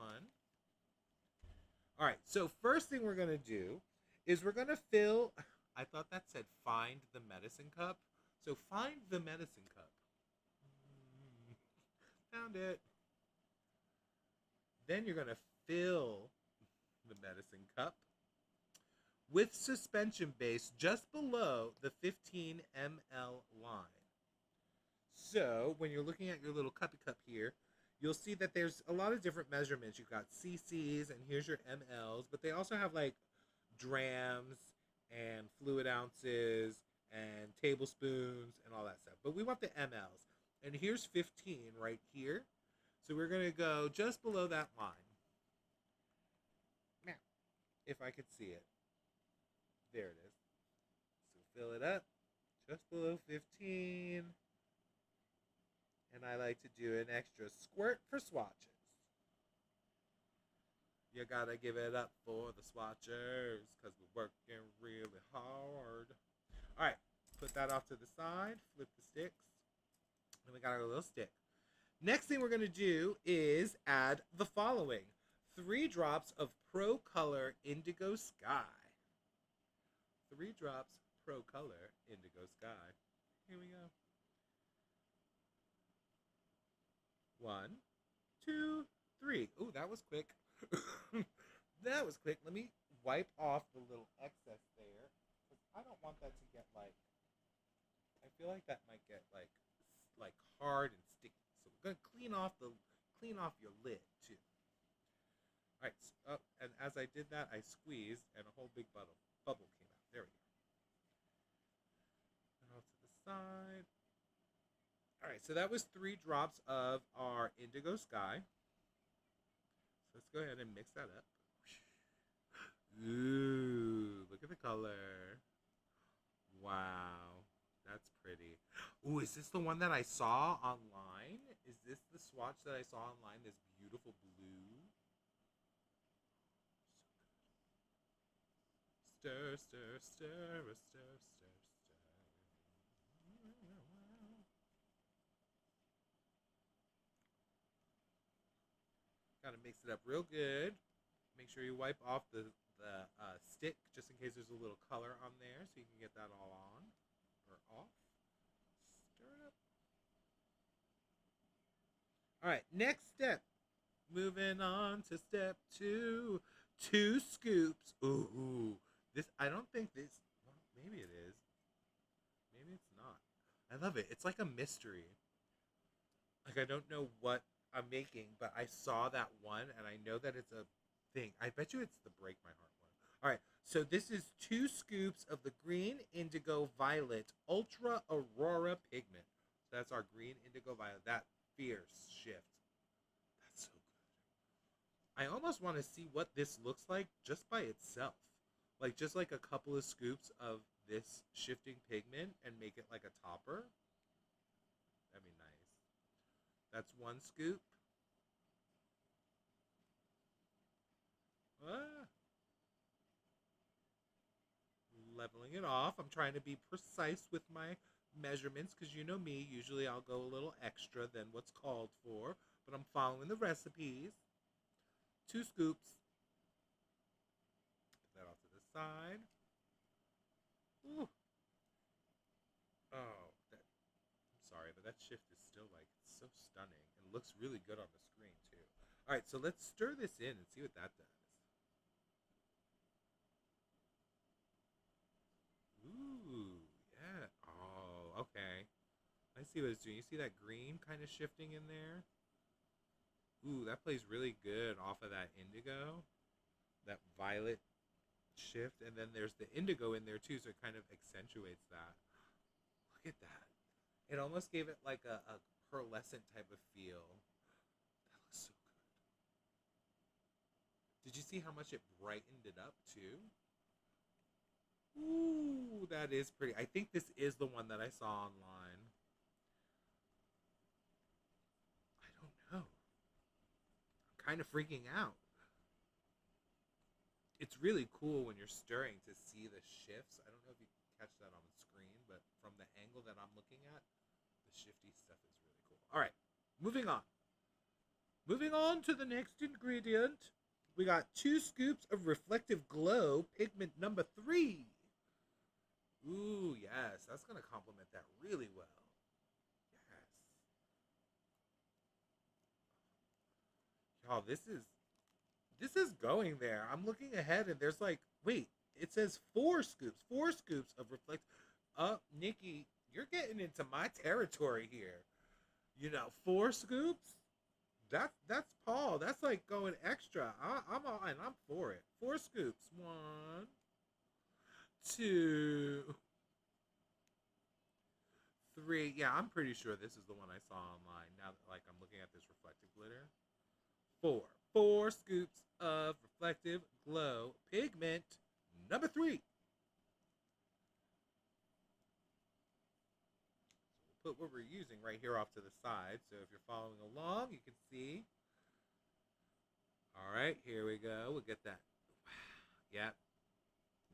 All right, so first thing we're going to do is we're going to fill, I thought that said find the medicine cup. So find the medicine cup. Found it. Then you're going to fill the medicine cup with suspension base just below the 15 ml line. So when you're looking at your little cuppy cup here, you'll see that there's a lot of different measurements. You've got cc's and here's your ml's, but they also have like drams and fluid ounces and tablespoons and all that stuff. But we want the mLs. And here's 15 right here. So we're going to go just below that line. Now, if I could see it. There it is. So fill it up just below 15. And I like to do an extra squirt for swatches. You gotta give it up for the swatchers because we're working really hard. All right, put that off to the side. Flip the sticks. And we got our little stick. Next thing we're going to do is add the following. 3 drops of Pro Color Indigo Sky. 3 drops Pro Color Indigo Sky. Here we go. 1, 2, 3. Ooh, that was quick. That was quick. Let me wipe off the little excess there. Because I don't want that to get like, I feel like that might get like hard and sticky. So we're gonna clean off your lid too. All right. So, and as I did that, I squeezed, and a whole big bubble came out. There we go. And off to the side. All right. So that was 3 drops of our Indigo Sky. So let's go ahead and mix that up. Ooh, look at the color. Wow, that's pretty. Ooh, is this the one that I saw online? Is this the swatch that I saw online? This beautiful blue. Stir, stir, stir, stir, stir, stir. Gotta mix it up real good. Make sure you wipe off the stick just in case there's a little color on there so you can get that all on or off. Stir it up. All right, next step. Moving on to step 2. 2 scoops. Ooh, this, I don't think this, well, maybe it is. Maybe it's not. I love it. It's like a mystery. Like I don't know what I'm making, but I saw that one and I know that it's a thing. I bet you it's the Break My Heart one. All right, so this is 2 scoops of the Green Indigo Violet Ultra Aurora Pigment. So that's our Green Indigo Violet. That fierce shift. That's so good. I almost want to see what this looks like just by itself. Like just like a couple of scoops of this shifting pigment and make it like a topper. That'd be nice. That's one scoop. Ah, leveling it off. I'm trying to be precise with my measurements because you know me. Usually I'll go a little extra than what's called for, but I'm following the recipes. Two scoops. Put that off to the side. Ooh. Oh, that. I'm sorry, but that shift is still like so stunning and looks really good on the screen too. All right, so let's stir this in and see what that does. Ooh, yeah. Oh, okay. I see what it's doing. You see that green kind of shifting in there? Ooh, that plays really good off of that indigo, that violet shift, and then there's the indigo in there too, so it kind of accentuates that. Look at that. It almost gave it like a pearlescent type of feel. That looks so good. Did you see how much it brightened it up too? Ooh, that is pretty. I think this is the one that I saw online. I don't know. I'm kind of freaking out. It's really cool when you're stirring to see the shifts. I don't know if you can catch that on the screen, but from the angle that I'm looking at, the shifty stuff is really cool. All right, moving on. Moving on to the next ingredient. We got 2 scoops of reflective glow pigment number 3. Ooh, yes, that's gonna complement that really well. Yes. Y'all, this is going there. I'm looking ahead and there's like, wait, it says 4 scoops. 4 scoops of reflect. Nikki, you're getting into my territory here. 4 scoops? That's Paul. That's like going extra. I'm all and I'm for it. 4 scoops. 1, 2, 3. Yeah, I'm pretty sure this is the one I saw online. Now that like I'm looking at this reflective glitter. 4. 4 scoops of reflective glow pigment number 3. So we'll put what we're using right here off to the side. So if you're following along, you can see. All right, here we go. We'll get that. Yep.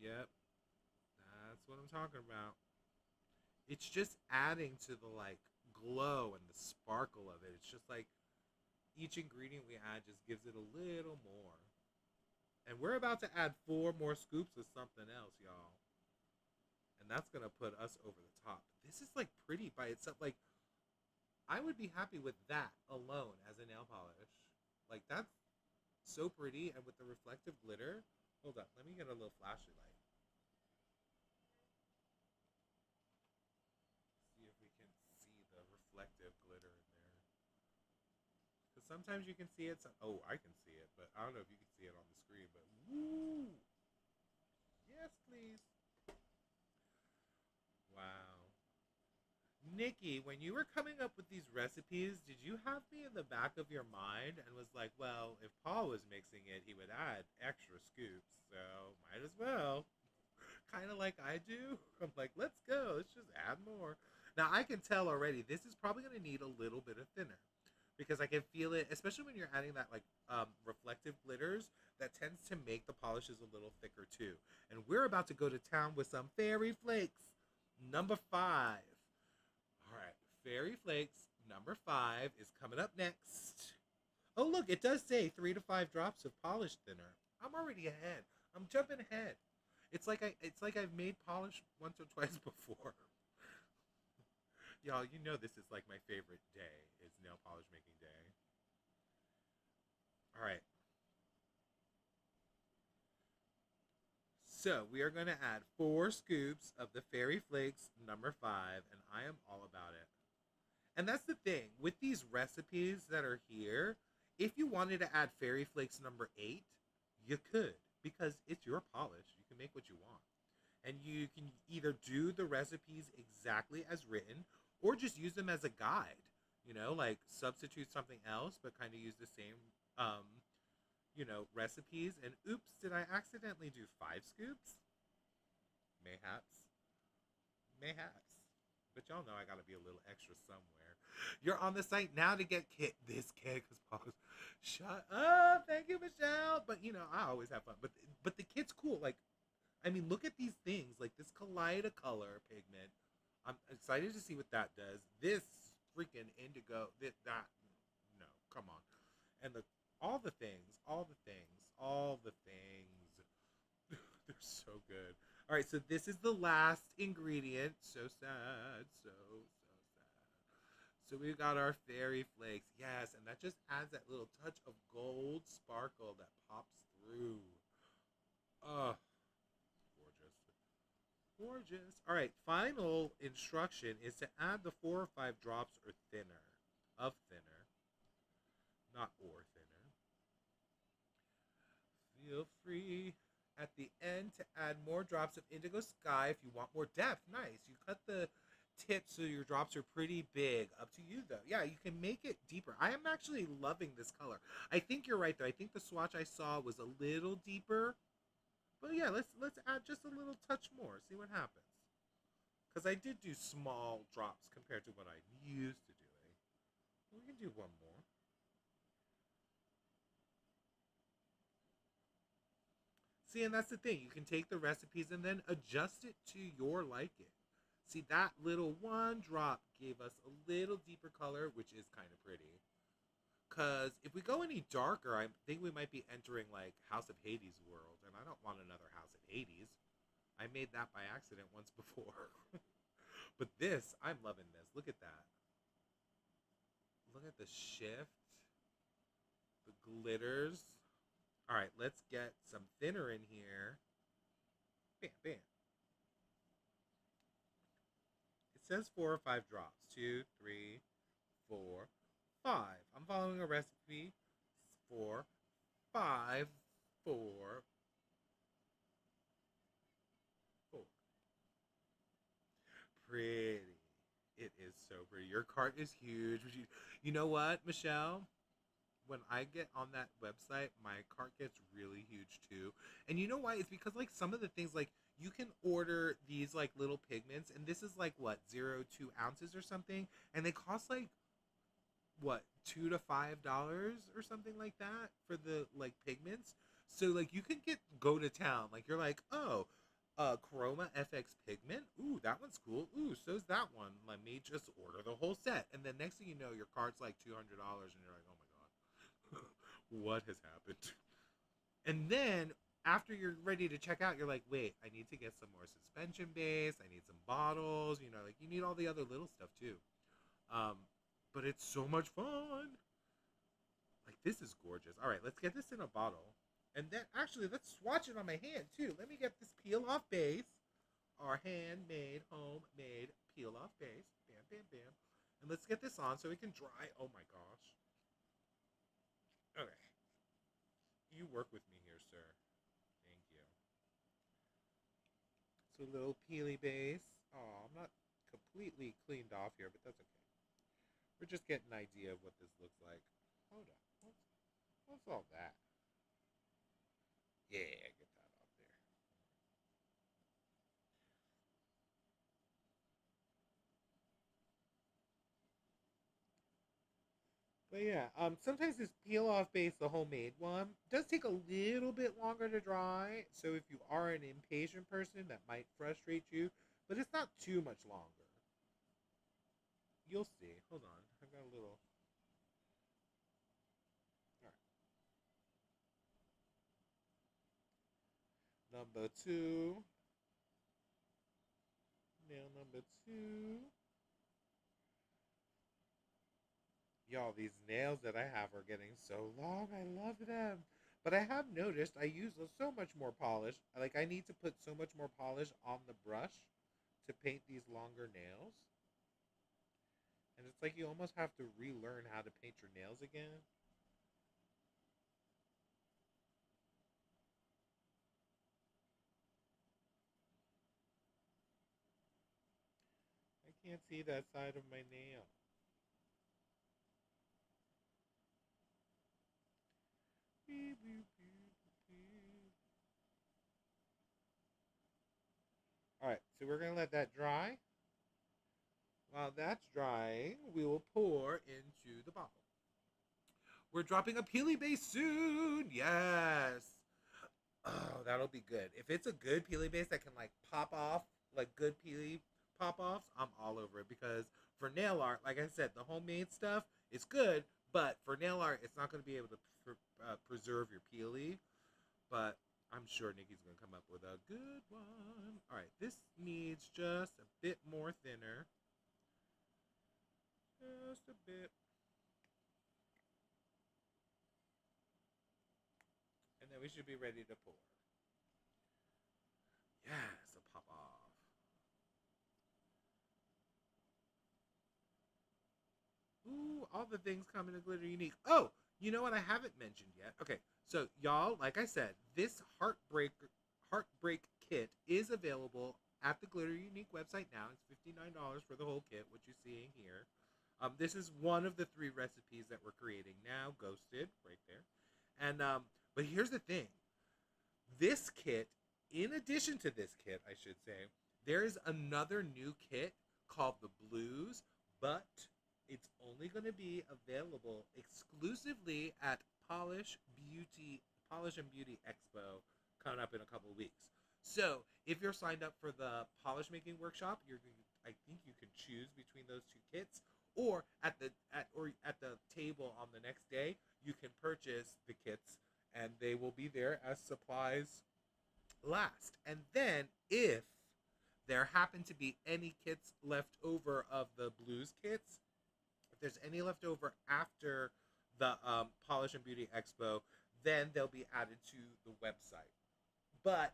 Yep. That's what I'm talking about. It's just adding to the like glow and the sparkle of it. It's just like each ingredient we add just gives it a little more. And we're about to add 4 more scoops of something else, y'all. And that's gonna put us over the top. This is like pretty by itself. Like I would be happy with that alone as a nail polish. Like that's so pretty, and with the reflective glitter. Hold up, let me get a little flashlight. See if we can see the reflective glitter in there. Because sometimes you can see it. Oh, I can see it, but I don't know if you can see it on the screen. But woo! Yes, please. Wow. Nikki, when you were coming up with these recipes, did you have me in the back of your mind and was like, well, if Paul was mixing it, he would add extra scoops, so might as well. Kind of like I do. I'm like, let's go. Let's just add more. Now, I can tell already this is probably going to need a little bit of thinner because I can feel it, especially when you're adding that like reflective glitters, that tends to make the polishes a little thicker too. And we're about to go to town with some fairy flakes. Number 5. All right, Fairy Flakes number 5 is coming up next. Oh, look, it does say 3 to 5 drops of polish thinner. I'm already ahead. I'm jumping ahead. It's like I've made polish once or twice before. Y'all, you know this is like my favorite day is nail polish making day. All right. So we are going to add 4 scoops of the Fairy Flakes number 5, and I am all about it. And that's the thing with these recipes that are here. If you wanted to add Fairy Flakes number 8, you could because it's your polish. You can make what you want. And you can either do the recipes exactly as written or just use them as a guide. Like substitute something else, but kind of use the same, recipes. And oops, did I accidentally do 5 scoops? Mayhaps. Mayhaps. But y'all know I gotta be a little extra somewhere. You're on the site now to get this kit because Paul goes, shut up, thank you, Michelle. But I always have fun. But the kit's cool. Like, I mean, look at these things. Like this Kaleidacolor pigment. I'm excited to see what that does. This freaking indigo. That no, come on. And all the things, all the things, all the things. They're so good. All right, so this is the last ingredient. So sad, so sad. So we've got our fairy flakes. Yes, and that just adds that little touch of gold sparkle that pops through. Oh, gorgeous. Gorgeous. All right, final instruction is to add the 4 or 5 drops or thinner. Of thinner. Not or thinner. Feel free at the end to add more drops of indigo sky if you want more depth. Nice. You cut the tips so your drops are pretty big. Up to you though. Yeah, you can make it deeper. I am actually loving this color. I think you're right though. I think the swatch I saw was a little deeper. But yeah, let's add just a little touch more. See what happens. Because I did do small drops compared to what I'm used to doing. We can do one more. See, and that's the thing. You can take the recipes and then adjust it to your liking. See, that little one drop gave us a little deeper color, which is kind of pretty. Because if we go any darker, I think we might be entering like House of Hades world, and I don't want another House of Hades. I made that by accident once before. But this, I'm loving this. Look at that. Look at the shift. The glitters. All right, let's get some thinner in here. Bam, bam. It says 4 or 5 drops. 2, 3, 4, 5. I'm following a recipe. 4, 5, 4, 4. Pretty. It is so pretty. Your cart is huge. You know what, Michelle? When I get on that website, my cart gets really huge too. And you know why? It's because like some of the things, like you can order these like little pigments, and this is like what, 0.2 ounces or something, and they cost like what, $2 to $5 or something like that for the like pigments. So like you can go to town. Like you're like, oh, Chroma FX pigment. Ooh, that one's cool. Ooh, so's that one. Let me just order the whole set. And then next thing you know, your cart's like $200, and you're like, oh my god. What has happened? And then after you're ready to check out, you're like, wait, I need to get some more suspension base. I need some bottles. Like you need all the other little stuff too. But it's so much fun. Like this is gorgeous. All right, let's get this in a bottle. And then actually, let's swatch it on my hand too. Let me get this peel off base. Our handmade, homemade peel off base. Bam, bam, bam. And let's get this on so it can dry. Oh my gosh. Okay. You work with me here, sir. Thank you. So a little peely base. Oh, I'm not completely cleaned off here, but that's okay. We're just getting an idea of what this looks like. Hold on. What's all that? Yeah, get that off there. But yeah, sometimes this peel off base, the homemade one, does take a little bit longer to dry. So if you are an impatient person, that might frustrate you, but it's not too much longer. You'll see. Hold on, I've got a little. All right, number 2. Nail number 2. Y'all, these nails that I have are getting so long. I love them. But I have noticed I use so much more polish. Like, I need to put so much more polish on the brush to paint these longer nails. And it's like you almost have to relearn how to paint your nails again. I can't see that side of my nail. All right, so we're gonna let that dry. While that's drying, we will pour into the bottle. We're dropping a Peely base soon. Yes. Oh, that'll be good. If it's a good Peely base that can like pop off, like good Peely pop offs, I'm all over it. Because for nail art, like I said, the homemade stuff is good, but for nail art, it's not going to be able to preserve your Peely. But I'm sure Nikki's going to come up with a good one. All right, this needs just a bit more thinner. Just a bit. And then we should be ready to pour. Yes, a pop off. Ooh, all the things come in a glitter unique. Oh, you know what I haven't mentioned yet? Okay, so y'all, like I said, this Heartbreak kit is available at the Glitter Unique website now. It's $59 for the whole kit, what you're seeing here. This is one of the 3 recipes that we're creating now, ghosted right there. And but here's the thing. This kit, in addition to this kit, I should say, there is another new kit called the Blues, but it's only going to be available exclusively at Polish and Beauty Expo coming up in a couple of weeks. So if you're signed up for the polish making workshop, I think you can choose between those 2 kits, or at the table on the next day, you can purchase the kits, and they will be there as supplies last. And then if there happen to be any kits left over of the Blues kits, if there's any left over after the Polish and Beauty Expo, then they'll be added to the website. But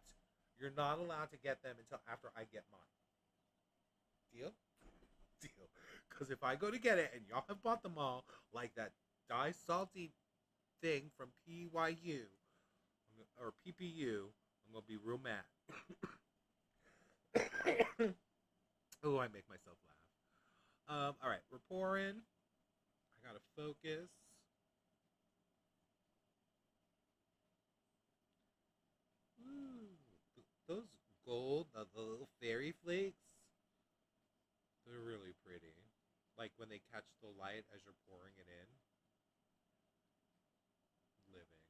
you're not allowed to get them until after I get mine. Deal? Deal. Because if I go to get it and y'all have bought them all, like that dye salty thing from PYU or PPU, I'm going to be real mad. Oh, I make myself laugh. All right, we're pouring. I got to focus. Ooh, those gold, the little fairy flakes, they're really pretty. Like when they catch the light as you're pouring it in. Living.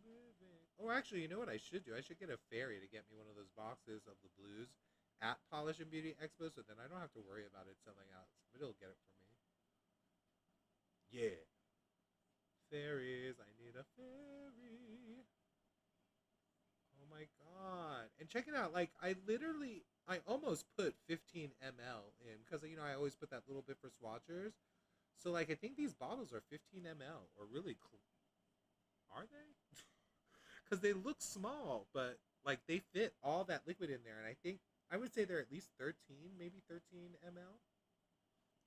Living. Oh, actually, you know what I should do? I should get a fairy to get me one of those boxes of the Blues at Polish and Beauty Expo, so then I don't have to worry about it selling out. Somebody will get it for me. Yeah. Fairies. I need a fairy. Oh my god. And check it out. Like, I almost put 15 ml in because, you know, I always put that little bit for swatchers. So, like, I think these bottles are 15 ml or really are they? Because they look small, but, like, they fit all that liquid in there. And I would say they're at least 13, maybe 13 ml.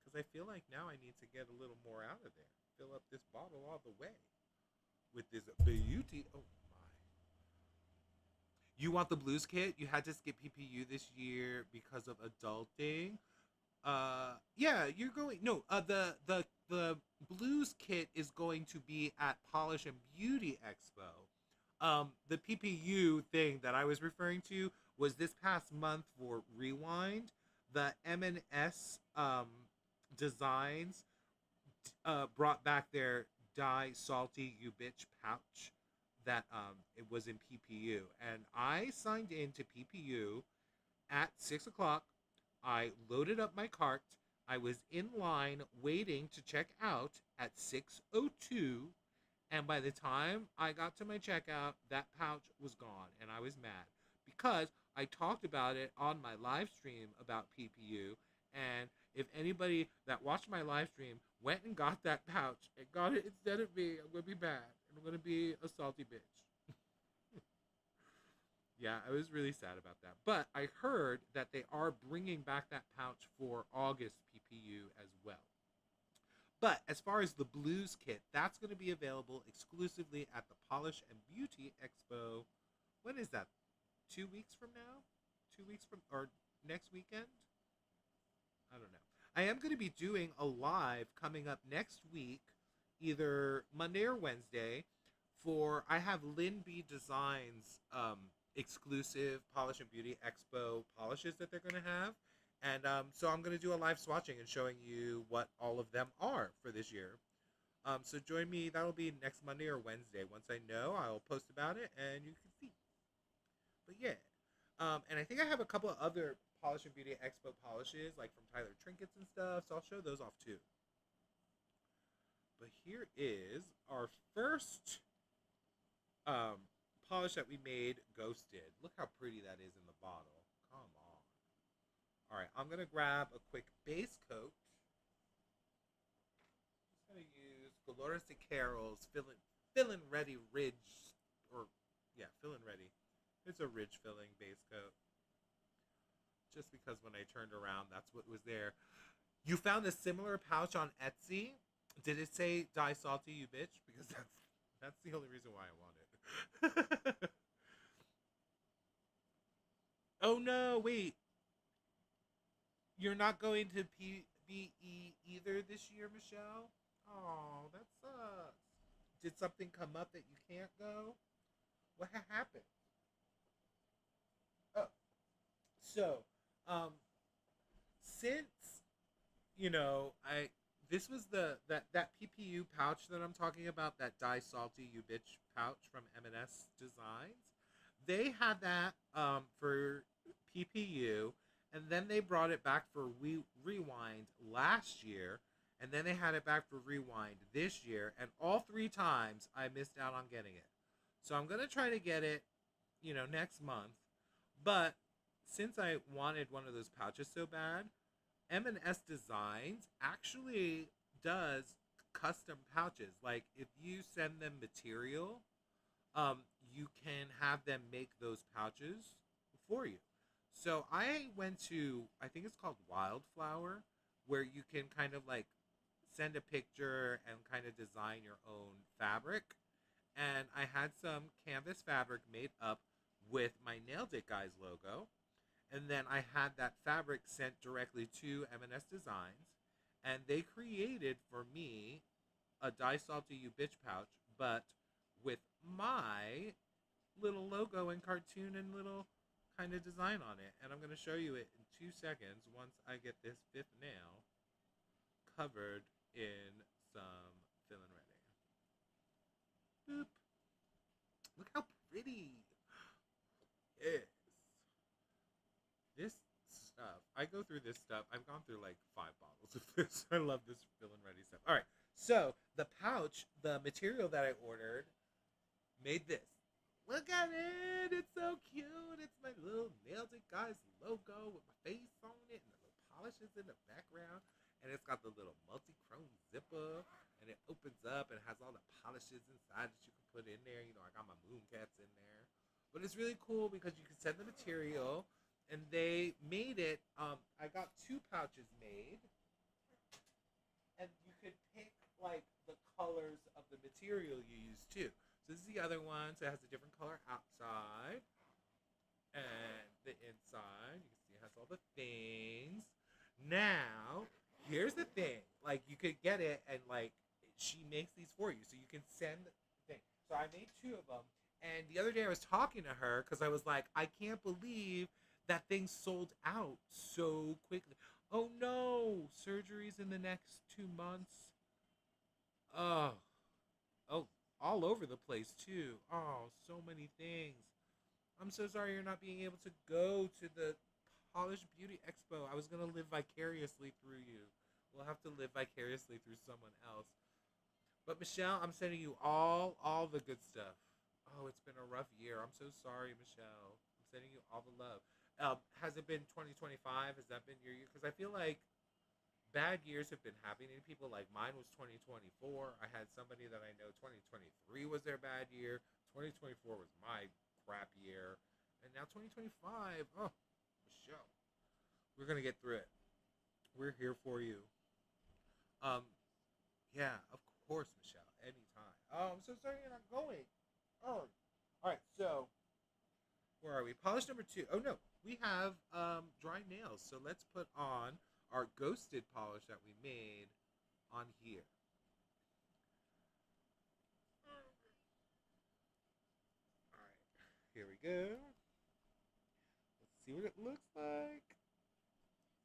Because I feel like now I need to get a little more out of there. Fill up this bottle all the way with this beauty. Oh, you want the Blues kit? You had to skip PPU this year because of adulting. Yeah, you're going. No, the Blues kit is going to be at Polish and Beauty Expo. The PPU thing that I was referring to was this past month for Rewind. The M&S designs brought back their Die Salty You Bitch pouch that it was in PPU, and I signed into PPU at 6 o'clock. I loaded up my cart. I was in line waiting to check out at 6:02, and by the time I got to my checkout, that pouch was gone, and I was mad because I talked about it on my live stream about PPU, and if anybody that watched my live stream went and got that pouch and got it instead of me, I'm going to be bad. And I'm going to be a salty bitch. Yeah, I was really sad about that. But I heard that they are bringing back that pouch for August PPU as well. But as far as the Blues kit, that's going to be available exclusively at the Polish and Beauty Expo. When is that? 2 weeks from now? 2 weeks from, or next weekend? I don't know. I am going to be doing a live coming up next week, either Monday or Wednesday, For I have Lynn B Designs exclusive Polish and Beauty Expo polishes that they're gonna have, and so I'm gonna do a live swatching and showing you what all of them are for this year. So join me. That'll be next Monday or Wednesday. Once I know, I'll post about it and you can see. But yeah, and I think I have a couple of other Polish and Beauty Expo polishes, like from Tyler Trinkets and stuff. So I'll show those off too. But here is our first polish that we made, Ghosted. Look how pretty that is in the bottle. Come on. All right, I'm gonna grab a quick base coat. I'm gonna use Colores de Carol's Fillin' Ready Ridge, or yeah, Fillin' Ready. It's a ridge filling base coat. Just because when I turned around, that's what was there. You found a similar pouch on Etsy. Did it say "Die Salty, you bitch"? Because that's the only reason why I want it. Oh no! Wait, you're not going to PBE either this year, Michelle. Oh, that sucks. Did something come up that you can't go? What happened? Oh, so, um, since I this was that PPU pouch that I'm talking about, that Die Salty You Bitch pouch from M&S Designs. They had that for PPU, and then they brought it back for Rewind last year, and then they had it back for Rewind this year, and all three times I missed out on getting it. So I'm gonna try to get it, next month. But since I wanted one of those pouches so bad, M&S Designs actually does custom pouches. Like if you send them material, you can have them make those pouches for you. So I went to, I think it's called Wildflower, where you can kind of like send a picture and kind of design your own fabric. And I had some canvas fabric made up with my Nailed It Guys logo. And then I had that fabric sent directly to M&S Designs. And they created for me a Die Salty You Bitch pouch, but with my little logo and cartoon and little kind of design on it. And I'm going to show you it in 2 seconds once I get this fifth nail covered in some Fillin' Ready. Boop. Look how pretty it is. This stuff, I go through this stuff. I've gone through like 5 bottles of this. I love this Fillin' Ready stuff. All right, so the pouch, the material that I ordered, made this. Look at it. It's so cute. It's my little Nailed It Guys logo with my face on it and the little polishes in the background. And it's got the little multi-chrome zipper. And it opens up and has all the polishes inside that you can put in there. I got my moon cats in there. But it's really cool because you can send the material. And they made it. I got 2 pouches made. And you could pick like the colors of the material you use too. So this is the other one. So it has a different color outside. And the inside, you can see it has all the things. Now, here's the thing. Like, you could get it and, like, she makes these for you. So you can send the thing. So I made 2 of them. And the other day I was talking to her because I was like, I can't believe that thing sold out so quickly. Oh, no. Surgery's in the next 2 months. Oh, all over the place too. Oh, so many things. I'm so sorry you're not being able to go to the Polish Beauty Expo. I was gonna live vicariously through you. We'll have to live vicariously through someone else. But Michelle, I'm sending you all the good stuff. Oh, it's been a rough year. I'm so sorry, Michelle. I'm sending you all the love. Has it been 2025? Has that been your year? Because I feel like bad years have been happening to people. Like mine was 2024. I had somebody that I know 2023 was their bad year. 2024 was my crap year. And now 2025. Oh, Michelle. We're going to get through it. We're here for you. Yeah, of course, Michelle. Anytime. Oh, I'm so sorry you're not going. Oh. All right, so where are we? Polish number 2. Oh, no. We have dry nails. So let's put on our Ghosted polish that we made on here. Here we go. Let's see what it looks like.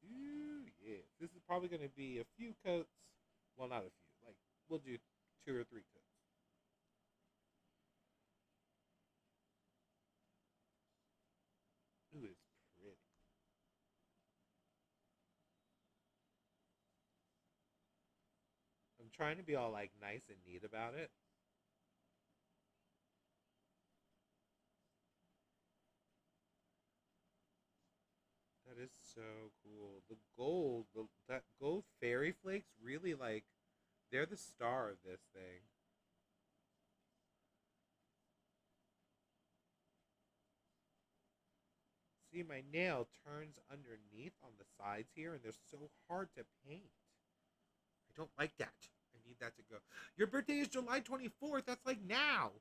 Ooh, yeah. This is probably going to be a few coats. Well, not a few. Like, we'll do 2 or 3 coats. Ooh, it's pretty. I'm trying to be all, like, nice and neat about it. That is so cool. The gold, that gold fairy flakes really, like, they're the star of this thing. See, my nail turns underneath on the sides here, and they're so hard to paint. I don't like that. I need that to go. Your birthday is July 24th. That's like now.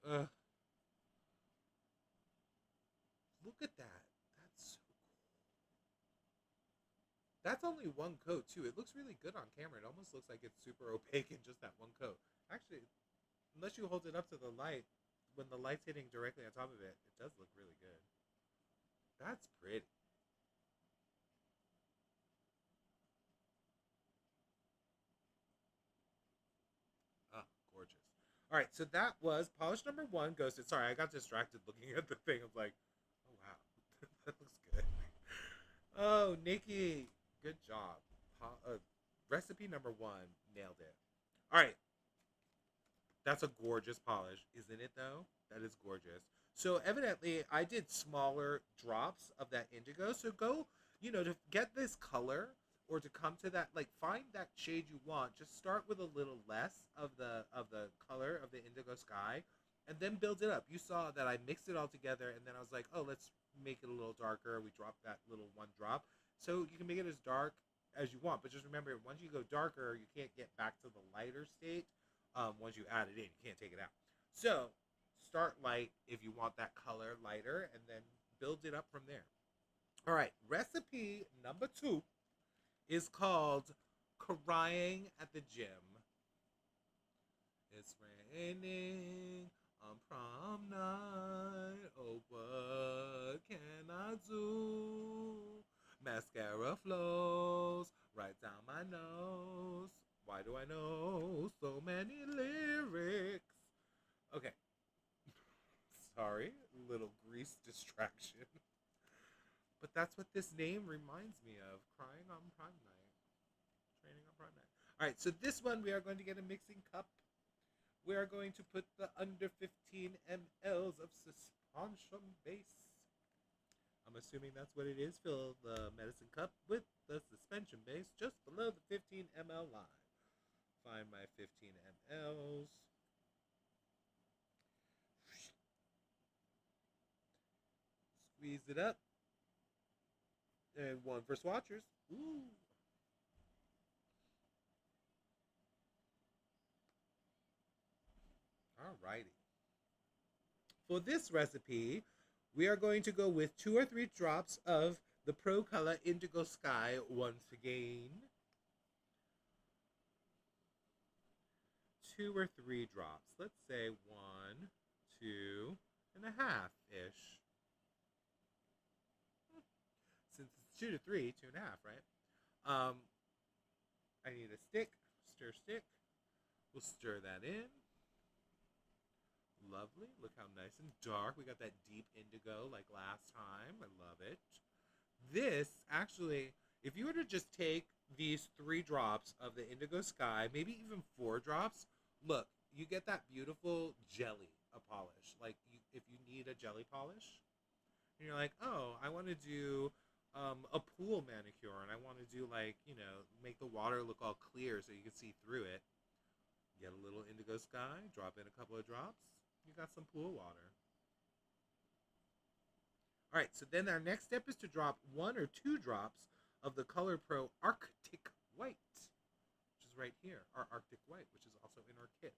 Ugh. Look at that. That's so cool. That's only one coat, too. It looks really good on camera. It almost looks like it's super opaque in just that one coat. Actually, unless you hold it up to the light, when the light's hitting directly on top of it, it does look really good. That's pretty. Ah, gorgeous. All right, so that was polish number one, Ghosted. Sorry, I got distracted looking at the thing. I'm like, oh, wow. That looks good. Oh, Nikki, good job. Recipe number one, nailed it. All right, that's a gorgeous polish, isn't it, though? That is gorgeous. So, evidently, I did smaller drops of that indigo. So, go, to get this color or to come to that, like, find that shade you want. Just start with a little less of the color of the indigo sky and then build it up. You saw that I mixed it all together and then I was like, oh, let's make it a little darker. We dropped that little one drop. So, you can make it as dark as you want. But just remember, once you go darker, you can't get back to the lighter state. Once you add it in, you can't take it out. So start light if you want that color lighter, and then build it up from there. All right, recipe number two is called Crying at the Gym. It's raining on prom night. Oh, what can I do? Mascara flows right down my nose. Why do I know so many lyrics? Okay, sorry, little grease distraction. But that's what this name reminds me of. Crying on prom night. Training on prom night. Alright, so this one we are going to get a mixing cup. We are going to put the under 15 mLs of suspension base. I'm assuming that's what it is. Fill the medicine cup with the suspension base just below the 15 ml line. Find my 15 mLs. Squeeze it up. And one for swatchers. Ooh. Alrighty. For this recipe, we are going to go with 2 or 3 drops of the Pro Color Indigo Sky once again. 2 or 3 drops. Let's say 1, 2.5 ish. Since it's 2 to 3, 2.5, right? I need a stick, stick. We'll stir that in. Lovely. Look how nice and dark. We got that deep indigo like last time. I love it. This, actually, if you were to just take these 3 drops of the indigo sky, maybe even 4 drops, look, you get that beautiful jelly of polish. Like, if you need a jelly polish, and you're like, oh, I want to do a pool manicure, and I want to do, like, make the water look all clear so you can see through it. Get a little indigo sky, drop in a couple of drops, you got some pool water. All right, so then our next step is to drop 1 or 2 drops of the Color Pro Arctic White, which is right here, our Arctic White, which is also in our kit.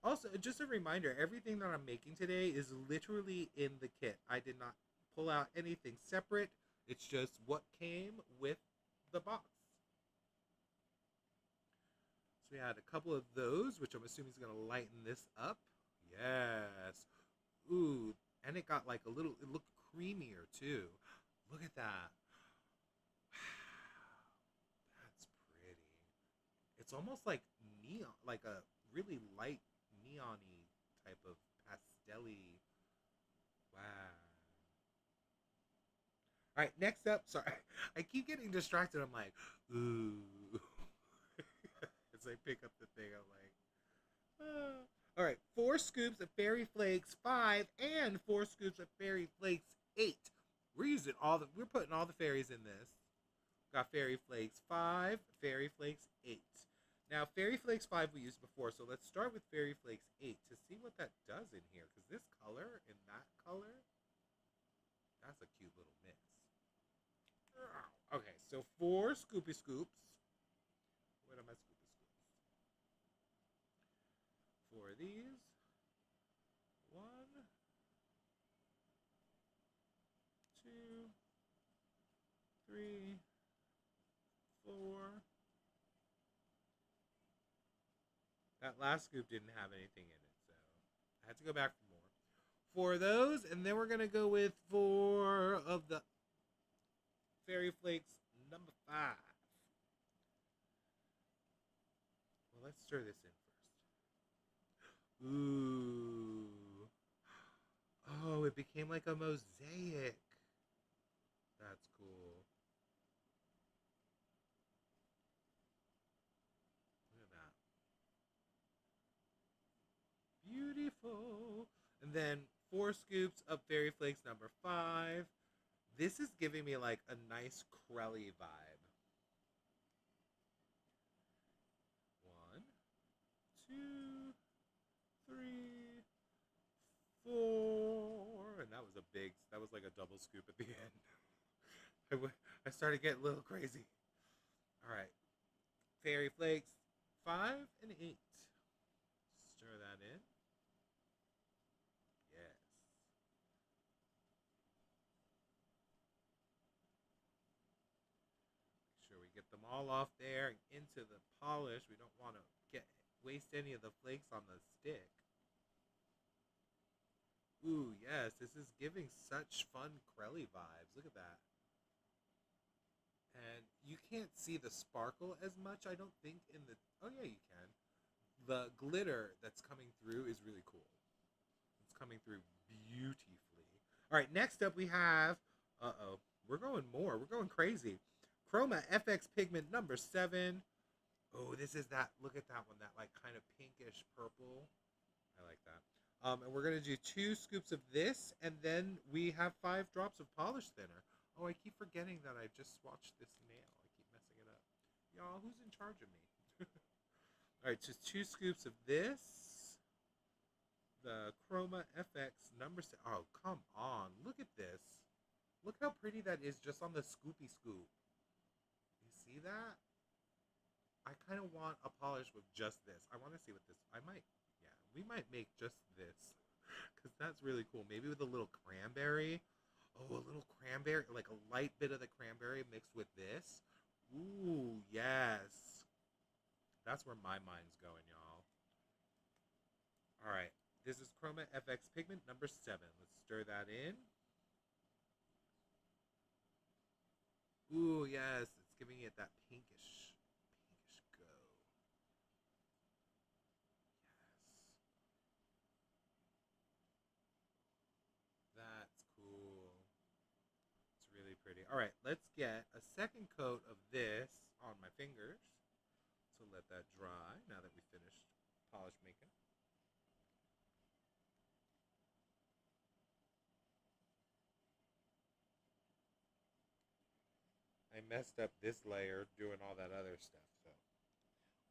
Also, just a reminder, everything that I'm making today is literally in the kit. I did not pull out anything separate. It's just what came with the box. So we had a couple of those, which I'm assuming is going to lighten this up. Yes. Ooh, and it got like a little, it looked creamier too. Look at that. That's pretty. It's almost like neon, like a really light neon-y type of pastel-y. Wow. All right, next up. Sorry, I keep getting distracted. I'm like, ooh. As I pick up the thing, I'm like, ah. All right, 4 scoops of Fairy Flakes 5 and 4 scoops of Fairy Flakes 8. We're putting all the fairies in this. Got Fairy Flakes 5, Fairy Flakes 8. Now, Fairy Flakes 5 we used before, so let's start with Fairy Flakes 8 to see what that does in here. Because this color and that color, that's a cute little mix. Okay, so 4 Scoopy Scoops. What are my Scoopy Scoops? For these. 1, 2, 3, 4. That last scoop didn't have anything in it, so I had to go back for more. 4 of those, and then we're going to go with 4 of the Fairy Flakes number 5. Well, let's stir this in first. Ooh. Oh, it became like a mosaic. That's cool. Look at that. Beautiful. And then 4 scoops of Fairy Flakes number 5. This is giving me like a nice Crelly vibe. 1, 2, 3, 4. And that was like a double scoop at the end. I started getting a little crazy. All right. Fairy Flakes 5 and 8. Stir that in. Yes. Make sure we get them all off there and into the polish. We don't want to waste any of the flakes on the stick. Ooh, yes, this is giving such fun Crelly vibes. Look at that. And you can't see the sparkle as much, I don't think, in the... Oh, yeah, you can. The glitter that's coming through is really cool. It's coming through beautifully. All right, next up we have... Uh-oh. We're going more. We're going crazy. Chroma FX Pigment number 7. Oh, this is that... Look at that one. That, like, kind of pinkish purple. I like that. And we're going to do 2 scoops of this, and then we have 5 drops of polish thinner. Oh, I keep forgetting that I just swatched this nail. I keep messing it up. Y'all, who's in charge of me? All right, just 2 scoops of this. The Chroma FX number 7. Oh, come on. Look at this. Look how pretty that is just on the Scoopy Scoop. You see that? I kind of want a polish with just this. I want to see what this... we might make just this. Because that's really cool. Maybe with a little cranberry. Oh, a little cranberry. Like a light bit of the cranberry mixed with this. Ooh, yes. That's where my mind's going, y'all. Alright. This is Chroma FX Pigment number 7. Let's stir that in. Ooh, yes. It's giving it that pinkish go. Yes. That's cool. It's really pretty. Alright, let's get a second coat of this on my fingers. So let that dry now that we finished polish making. I messed up this layer doing all that other stuff, so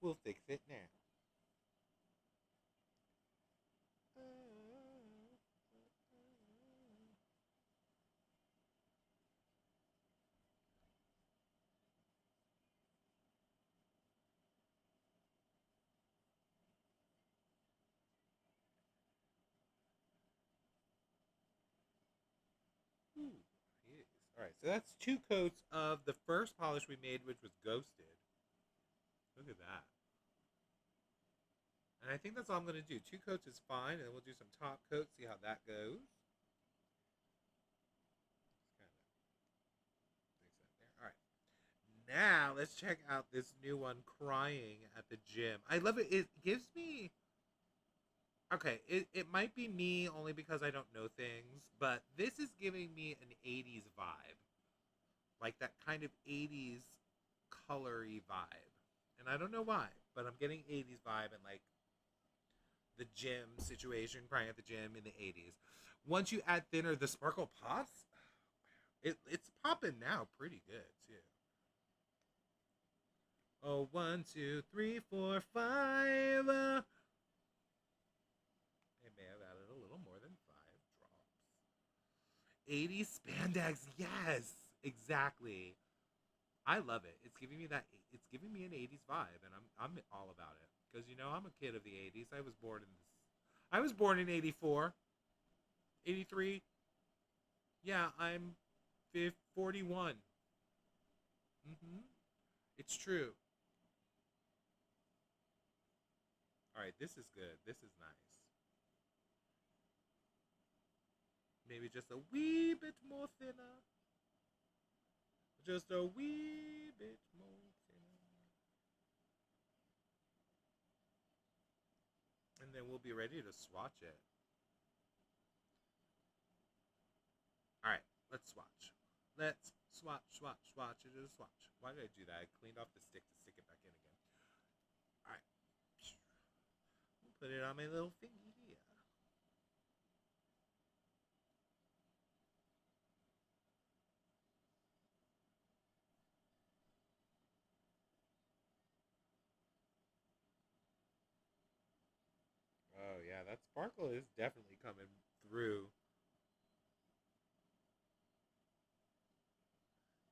we'll fix it now. Ooh, yes. All right, so that's 2 coats of the first polish we made, which was Ghosted. Look at that. And I think that's all I'm going to do. 2 coats is fine, and then we'll do some top coat, see how that goes. Kind of fix that there. All right. Now let's check out this new one, Crying at the Gym. I love it. It gives me. Okay, it might be me only because I don't know things, but this is giving me an 80s vibe. Like that kind of 80s colory vibe. And I don't know why, but I'm getting 80s vibe and like the gym situation, crying at the gym in the 80s. Once you add thinner, the sparkle pops. It's popping now pretty good too. Oh, 1, 2, 3, 4, 5. It may have added a little more than 5 drops. 80s spandex, yes, exactly. I love it. It's giving me that. It's giving me an 80s vibe, and I'm all about it because you know I'm a kid of the 80s. I was born in this. I was born in 84, 83. Yeah, I'm 41. Mm-hmm. It's true. All right, this is good. This is nice. Maybe just a wee bit more thinner. Just a wee bit more thinner. And then we'll be ready to swatch it. All right, let's swatch. Let's swatch it is a swatch. Why did I do that? I cleaned off the stick to stick it back in again. All right. We'll put it on my little thingy here. Oh yeah, that sparkle is definitely coming through.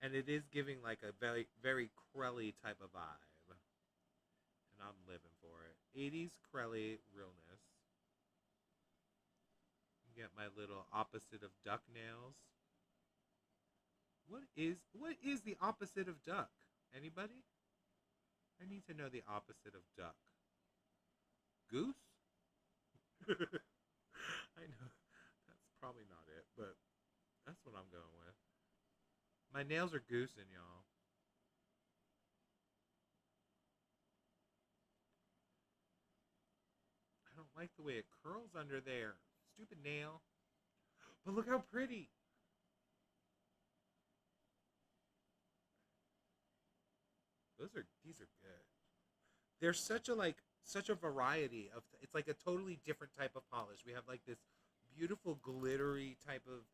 And it is giving like a very, very Crelly type of vibe. And I'm living for it. 80s Crelly realness. Get my little opposite of duck nails. What is the opposite of duck? Anybody? I need to know the opposite of duck. Goose? I know that's probably not it, but that's what I'm going with. My nails are goosing, y'all. I don't like the way it curls under there. Stupid nail. But look how pretty. These are good. There's such a variety of it's like a totally different type of polish. We have like this beautiful glittery type of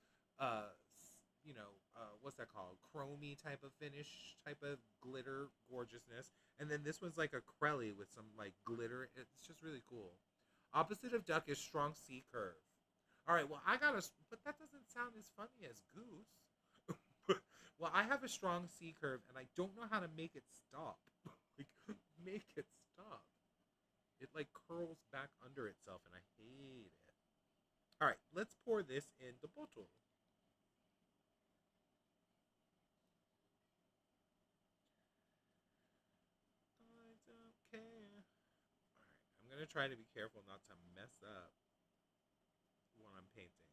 what's that called? Chromey type of finish, type of glitter gorgeousness. And then this one's like a Crelly with some like glitter. It's just really cool. Opposite of duck is strong C curve. All right, well, but that doesn't sound as funny as goose. Well, I have a strong C curve, and I don't know how to make it stop. Like, make it stop. It like curls back under itself, and I hate it. All right, let's pour this in the bottle. I don't care. All right, I'm gonna try to be careful not to mess up when I'm painting.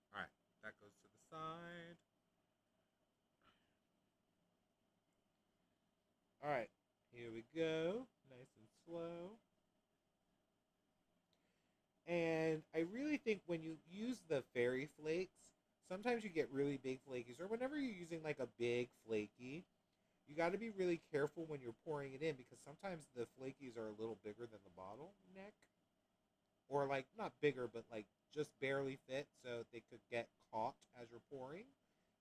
All right, that goes to the side. All right, here we go. Nice and slow. And I really think when you use the fairy flakes, sometimes you get really big flakies, or whenever you're using like a big flaky, you got to be really careful when you're pouring it in because sometimes the flakies are a little bigger than the bottle neck, or like not bigger, but like just barely fit, so they could get caught as you're pouring,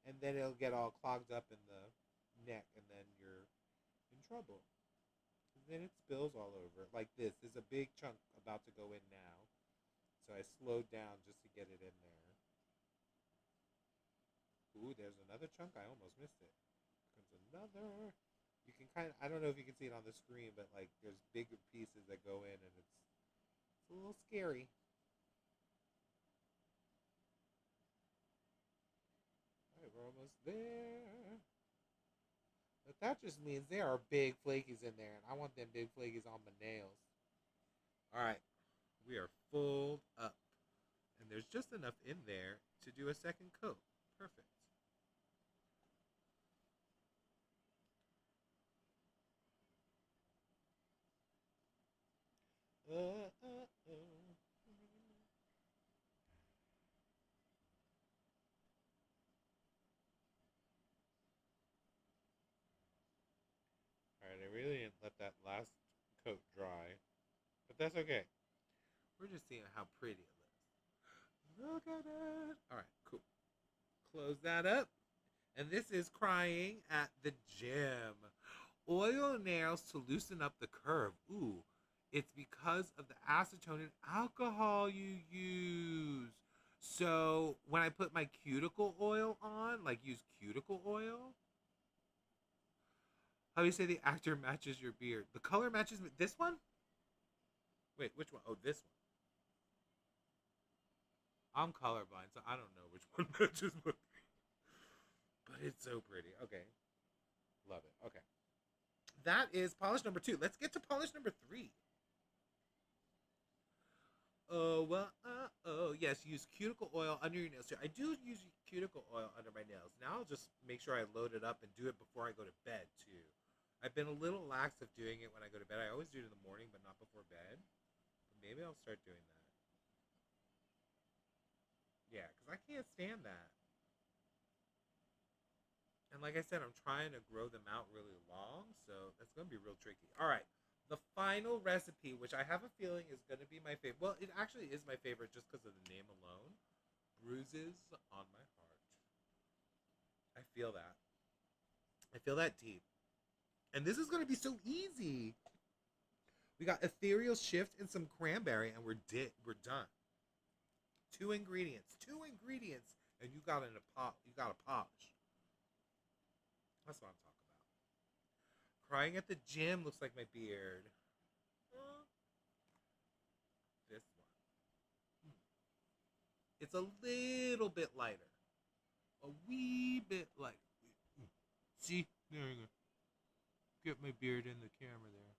and then it'll get all clogged up in the neck, and then you're in trouble. And then it spills all over. Like this. There's a big chunk about to go in now. So I slowed down just to get it in there. Ooh, there's another chunk. I almost missed it. Comes another. You can kind of, I don't know if you can see it on the screen, but like there's bigger pieces that go in and it's a little scary. All right, we're almost there. But that just means there are big flakies in there, and I want them big flakies on my nails. All right, we are full up. And there's just enough in there to do a second coat. Perfect. All right, I really didn't let that last coat dry, but that's okay. We're just seeing how pretty it looks. Look at it. All right, cool. Close that up. And this is crying at the gym. Oil nails to loosen up the curve. Ooh, it's because of the acetone and alcohol you use. So when I put my cuticle oil on, like use cuticle oil, how do you say the actor matches your beard? The color matches this one? Wait, which one? Oh, this one. I'm colorblind, so I don't know which one matches my beard. But it's so pretty. Okay. Love it. Okay. That is polish number 2. Let's get to polish number 3. Yes, use cuticle oil under your nails too. I do use cuticle oil under my nails. Now I'll just make sure I load it up and do it before I go to bed too. I've been a little lax of doing it when I go to bed. I always do it in the morning, but not before bed. But maybe I'll start doing that. Yeah, because I can't stand that. And like I said, I'm trying to grow them out really long, so that's going to be real tricky. All right, the final recipe, which I have a feeling is going to be my favorite. Well, it actually is my favorite just because of the name alone. Bruises on my heart. I feel that. I feel that deep. And this is going to be so easy. We got ethereal shift and some cranberry, and we're done. Two ingredients, and you got a polish. That's what I'm talking about. Crying at the gym looks like my beard. This one. It's a little bit lighter. A wee bit lighter. See? There you go. Get my beard in the camera there.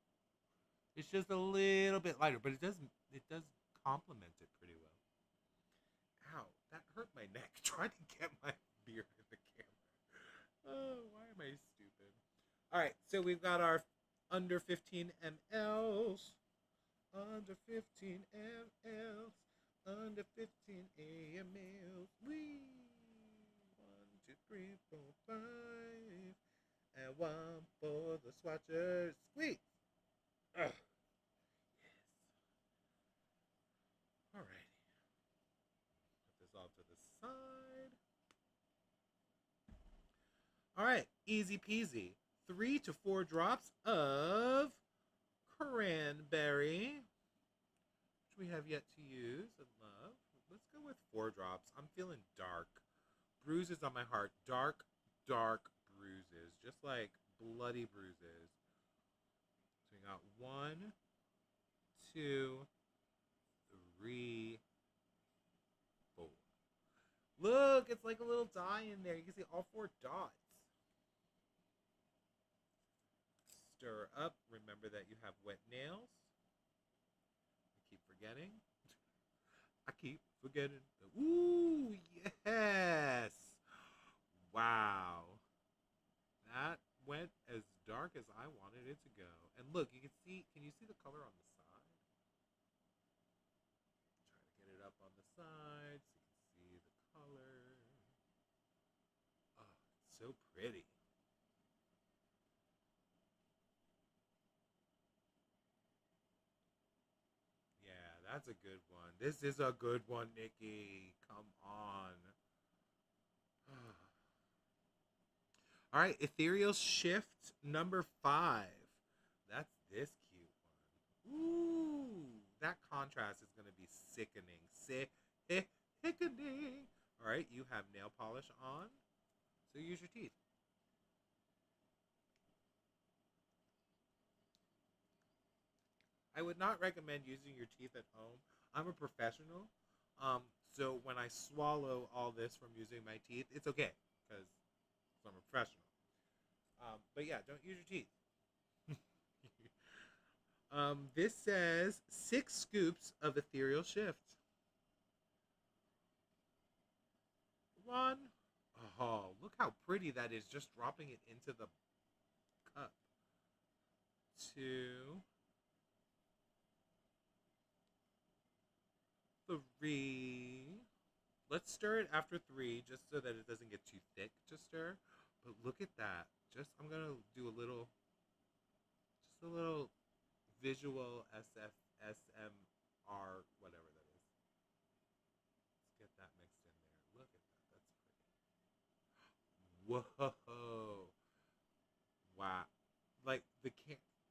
It's just a little bit lighter, but it does complement it pretty well. Ow, that hurt my neck trying to get my beard in the camera. Oh, why am I stupid? All right, so we've got our under 15 mLs. Under 15 mLs. Under 15 AMLs. Wee. 1, 2, 3, 4, 5. And one for the swatchers. Squeeze. Ugh. Yes. Alrighty. Put this all to the side. Alright, easy peasy. 3 to 4 drops of cranberry, which we have yet to use and love. Let's go with 4 drops. I'm feeling dark. Bruises on my heart. Dark, dark bruises. Just like bloody bruises. So we got 1, 2, 3, 4. Look, it's like a little dye in there. You can see all 4 dots. Stir up. Remember that you have wet nails. I keep forgetting. I keep forgetting. Ooh, yes. Wow. That went as dark as I wanted it to go. And look, you can you see the color on the side? Try to get it up on the side so you can see the color. Oh, it's so pretty. Yeah, that's a good one. This is a good one, Nikki. Come on. All right, ethereal shift number 5. That's this cute one. Ooh, that contrast is going to be sickening. Sickening. All right, you have nail polish on, so use your teeth. I would not recommend using your teeth at home. I'm a professional, so when I swallow all this from using my teeth, it's okay because I'm a professional. But yeah, don't use your teeth. This says 6 scoops of ethereal shift. 1. Oh, look how pretty that is, just dropping it into the cup. 2. 3. Let's stir it after 3, just so that it doesn't get too thick to stir. But look at that. I'm gonna do just a little visual SMR, whatever that is. Let's get that mixed in there. Look at that. That's pretty. Whoa. Wow. Like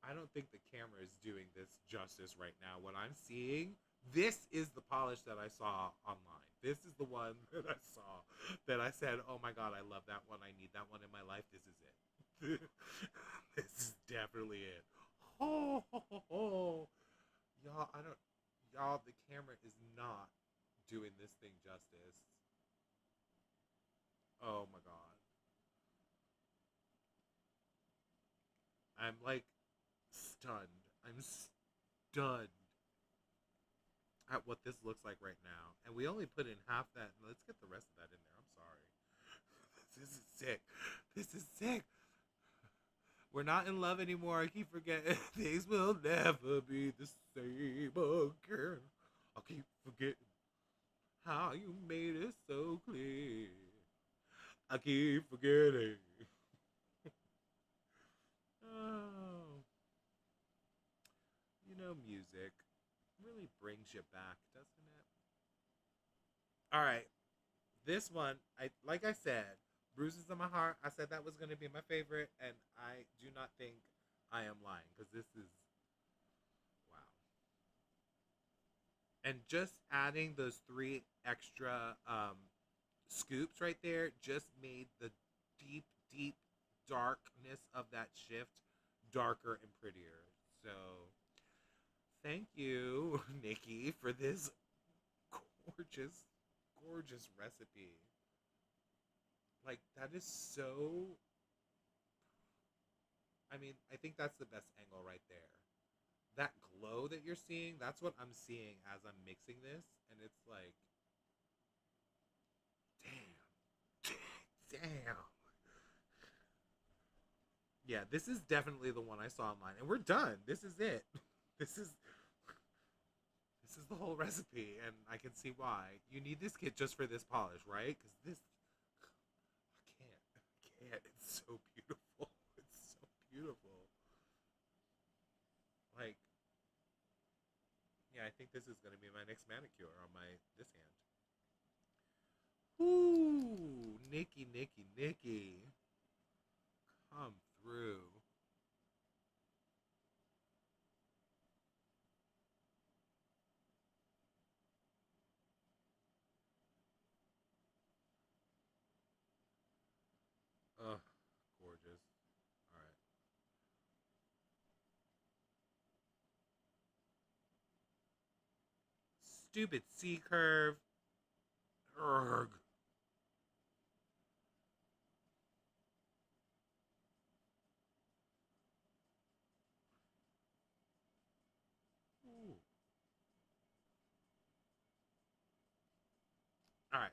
I don't think the camera is doing this justice right now. What I'm seeing, this is the polish that I saw online. This is the one that I saw that I said, "Oh my god, I love that one. I need that one in my life. This is it." This is definitely it. Oh, y'all, y'all, the camera is not doing this thing justice. Oh my god. I'm like stunned. I'm stunned at what this looks like right now. And we only put in half that. Let's get the rest of that in there. I'm sorry. This is sick. This is sick. We're not in love anymore. I keep forgetting. Things will never be the same again. I keep forgetting how you made it so clear. I keep forgetting. Oh. Music really brings you back, doesn't it? All right. This one, like I said, Bruises on My Heart. I said that was going to be my favorite, and I do not think I am lying, because this is wow. And just adding those 3 extra scoops right there just made the deep, deep darkness of that shift darker and prettier. So, thank you, Nikki, for this gorgeous, gorgeous recipe. Like, that is so. I mean, I think that's the best angle right there. That glow that you're seeing, that's what I'm seeing as I'm mixing this. And it's like, damn. Damn. Yeah, this is definitely the one I saw online. And we're done. This is it. This is the whole recipe, and I can see why. You need this kit just for this polish, right? Because this, I can't. It's so beautiful. It's so beautiful. Like, yeah, I think this is going to be my next manicure on this hand. Ooh, Nikki, Nikki, Nikki. Come through. Ugh, gorgeous. All right. Stupid C curve. Urgh. Ooh. All right.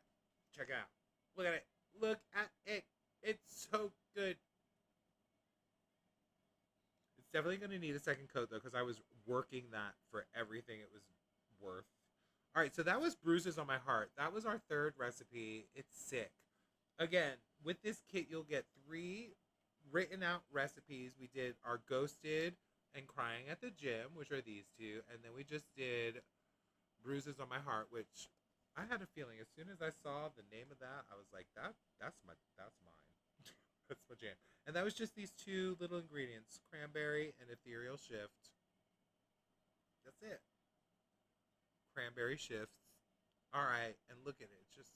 Check it out. Look at it. Look at it. It's so good. It's definitely going to need a second coat, though, because I was working that for everything it was worth. All right, so that was Bruises on My Heart. That was our 3rd recipe. It's sick. Again, with this kit, you'll get 3 written out recipes. We did our Ghosted and Crying at the Gym, which are these 2. And then we just did Bruises on My Heart, which I had a feeling as soon as I saw the name of that, I was like, that's mine. That's my jam. And that was just these 2 little ingredients, cranberry and ethereal shift. That's it. Cranberry shifts. All right, and look at it. It's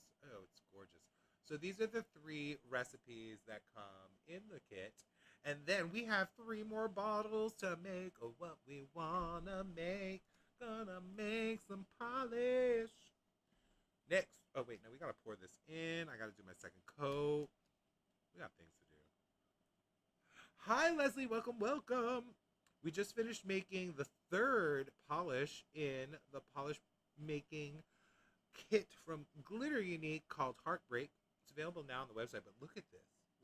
gorgeous. So these are the 3 recipes that come in the kit. And then we have 3 more bottles to make of what we wanna make. Gonna make some polish. Next. Oh, wait, no, we gotta pour this in. I gotta do my second coat. We got things to do. Hi, Leslie. Welcome, welcome. We just finished making the third polish in the polish making kit from Glitter Unique called Heartbreak. It's available now on the website, but look at this.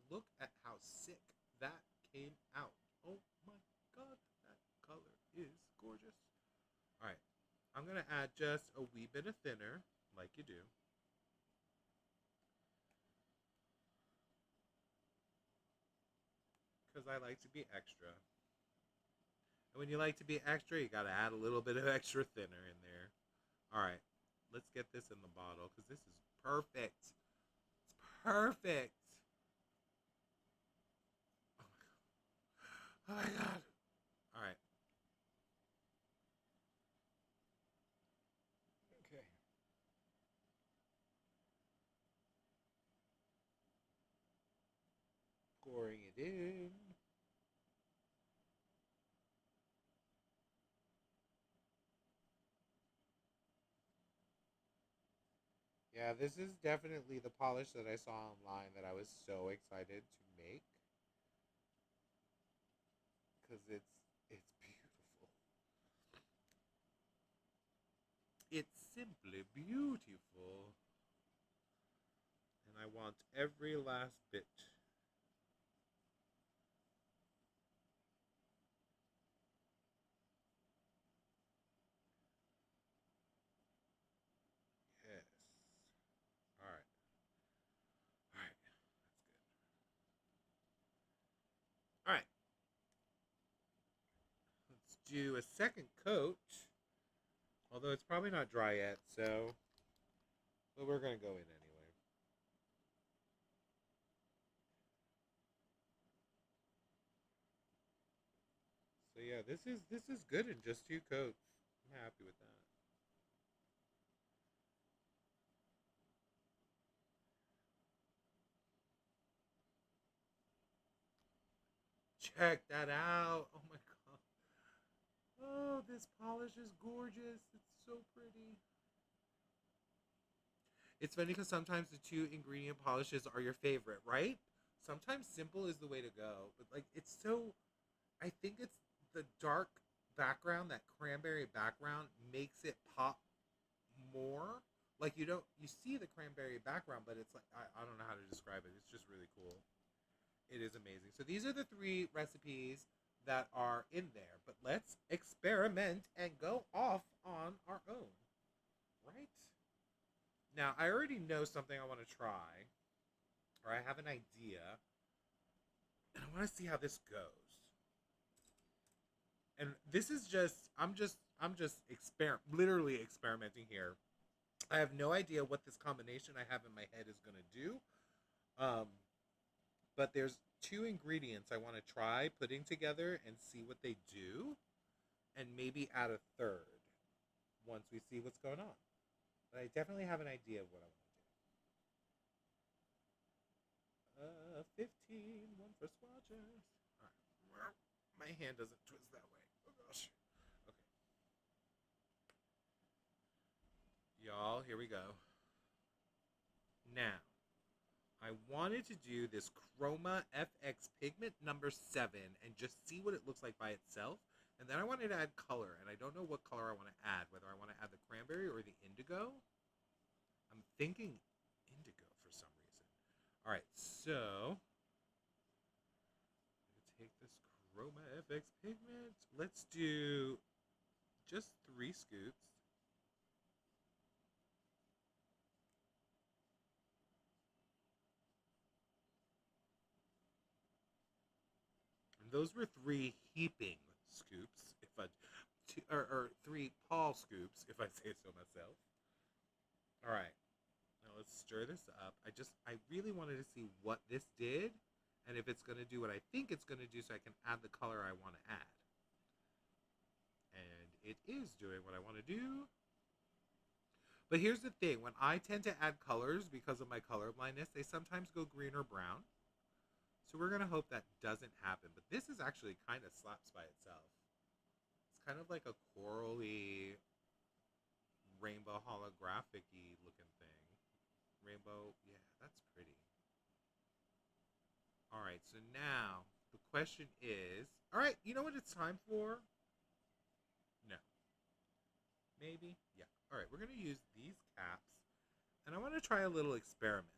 Look at how sick that came out. Oh my god, that color is gorgeous. All right, I'm going to add just a wee bit of thinner, like you do. Because I like to be extra. And when you like to be extra, you got to add a little bit of extra thinner in there. All right, let's get this in the bottle because this is perfect. It's perfect. Oh my god. All right. Okay. Pouring it in. Yeah, this is definitely the polish that I saw online that I was so excited to make because it's beautiful. It's simply beautiful. And I want every last bit. Yes. All right. All right. That's good. All right. Let's do a second coat. Although it's probably not dry yet, so but we're gonna go in anyway. So yeah, this is good in just two coats. I'm happy with that. Check that out. Oh my god. Oh, this polish is gorgeous. It's so pretty. It's funny because sometimes the two ingredient polishes are your favorite, right? Sometimes simple is the way to go, but like it's so. I think it's the dark background, that cranberry background, makes it pop more. Like you see the cranberry background, but it's like I don't know how to describe it. It's just really cool. It is amazing. So these are the three recipes that are in there, but let's experiment and go off on our own, right? Now, I already know something I want to try, or I have an idea, and I want to see how this goes. And this is I'm just literally experimenting here. I have no idea what this combination I have in my head is going to do. Um, but there's two ingredients I want to try putting together and see what they do, and maybe add a third once we see what's going on. But I definitely have an idea of what I want to do. 15, one for swatches. All right. My hand doesn't twist that way. Oh gosh. Okay. Y'all, here we go. Now, I wanted to do this Chroma FX pigment number 7 and just see what it looks like by itself. And then I wanted to add color, and I don't know what color I want to add, whether I want to add the cranberry or the indigo. I'm thinking indigo for some reason. All right, so I'm going to take this Chroma FX pigment. Let's do just 3 scoops. And those were 3 heaping scoops, if I, or 3 Paul scoops, if I say so myself. All right, now let's stir this up. I really wanted to see what this did, and if it's going to do what I think it's going to do, so I can add the color I want to add. And it is doing what I want to do. But here's the thing: when I tend to add colors because of my color blindness, they sometimes go green or brown. So we're gonna hope that doesn't happen. But this is actually kind of slaps by itself. It's kind of like a corally, rainbow holographic-y looking thing. Rainbow, yeah, that's pretty. All right, so now The question is, all right, you know what it's time for? No. Maybe? Yeah. All right, we're going to use these caps, and I want to try a little experiment.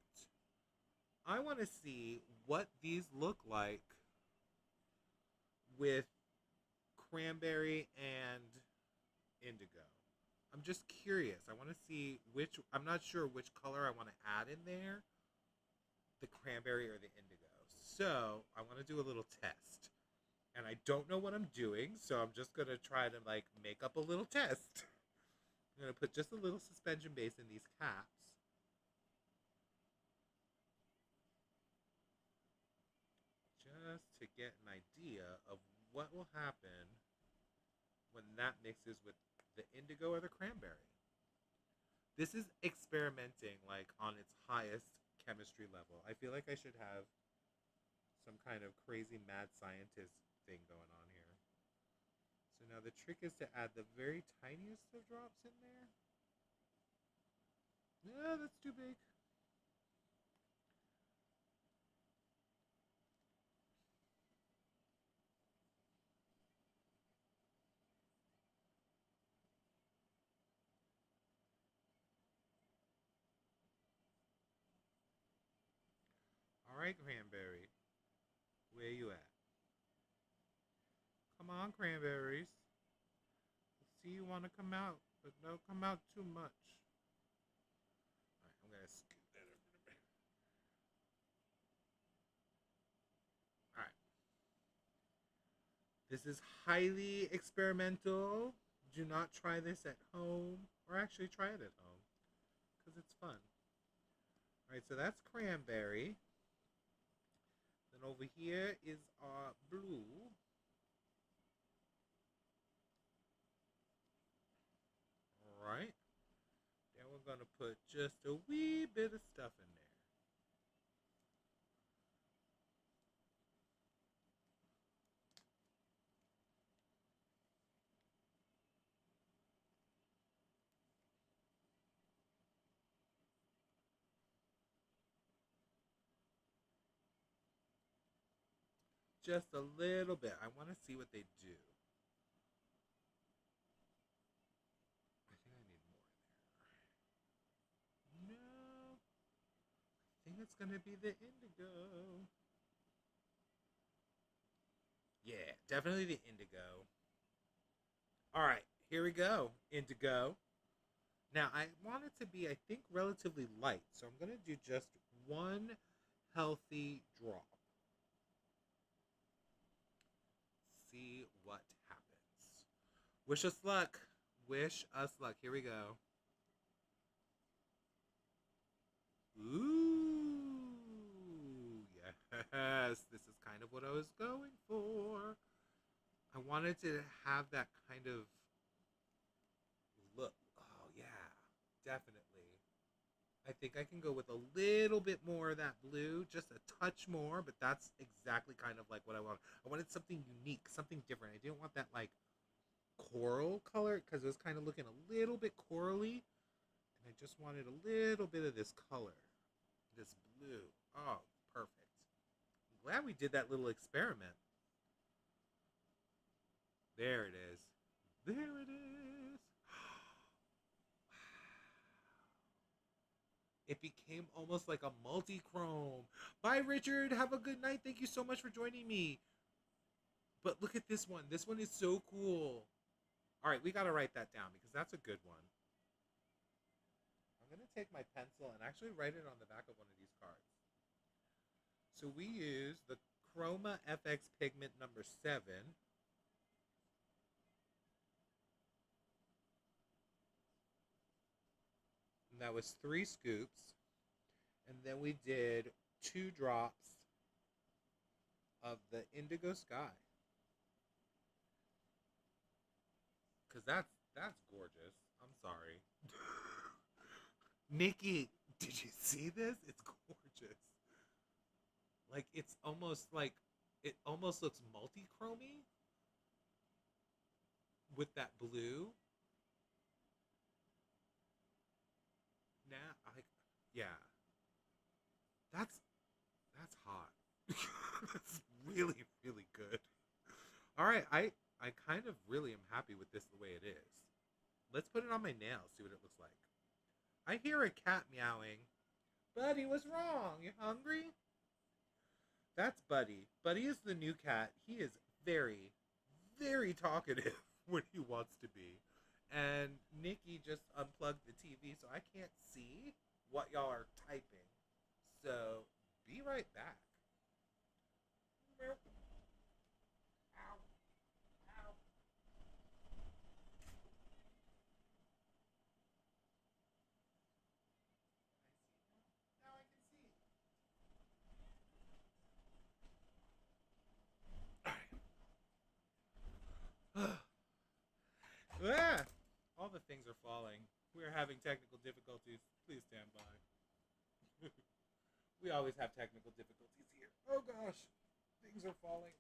I want to see what these look like with cranberry and indigo. I'm just curious. I want to see which, I'm not sure which color I want to add in there, the cranberry or the indigo. So I want to do a little test. And I don't know what I'm doing, so I'm just going to try to like make up a little test. I'm going to put just a little suspension base in these caps. Just to get an idea of what will happen when that mixes with the indigo or the cranberry. This is experimenting like on its highest chemistry level. I feel like I should have some kind of crazy mad scientist thing going on here. So now the trick is to add the very tiniest of drops in there. Yeah, that's too big. All right, cranberry. Where you at? Come on, cranberries. See you want to come out, but don't come out too much. All right, I'm gonna scoot that over. All right. This is highly experimental. Do not try this at home, or actually try it at home, because it's fun. All right, so that's cranberry. Then over here is our blue. All right. Then we're gonna put just a wee bit of stuff in there. Just a little bit. I want to see what they do. I think I need more in there. No. I think it's going to be the indigo. Yeah, definitely the indigo. All right, here we go. Indigo. Now, I want it to be, I think, relatively light. So I'm going to do just one healthy drop. See what happens. Wish us luck. Wish us luck. Here we go. Ooh, yes. This is kind of what I was going for. I wanted to have that kind of look. Oh, yeah. Definitely. I think I can go with a little bit more of that blue, just a touch more, but that's exactly kind of like what I want. I wanted something unique, something different. I didn't want that like coral color because it was kind of looking a little bit corally, and I just wanted a little bit of this color, this blue. Oh, perfect. I'm glad we did that little experiment. There it is. There it is. It became almost like a multi-chrome. Bye, Richard. Have a good night. Thank you so much for joining me. But look at this one. This one is so cool. All right, we got to write that down because that's a good one. I'm going to take my pencil and actually write it on the back of one of these cards. So we use the Chroma FX pigment number 7. And that was 3 scoops. And then we did 2 drops of the Indigo Sky. Because that's gorgeous. I'm sorry. Nikki, did you see this? It's gorgeous. Like it's almost like it almost looks multi-chromy with that blue. Now, like, yeah, that's hot. That's really, really good. All right, I kind of really am happy with this the way it is. Let's put it on my nails, see what it looks like. I hear a cat meowing. Buddy, what's wrong? You hungry? That's Buddy. Buddy is the new cat. He is very, very talkative when he wants to be. And Nikki just unplugged the TV, so I can't see what y'all are typing. So be right back. Ow. Ow. Now I can see. Ah, all the things are falling. We are having technical difficulties. Please stand by. We always have technical difficulties here. Oh gosh, things are falling.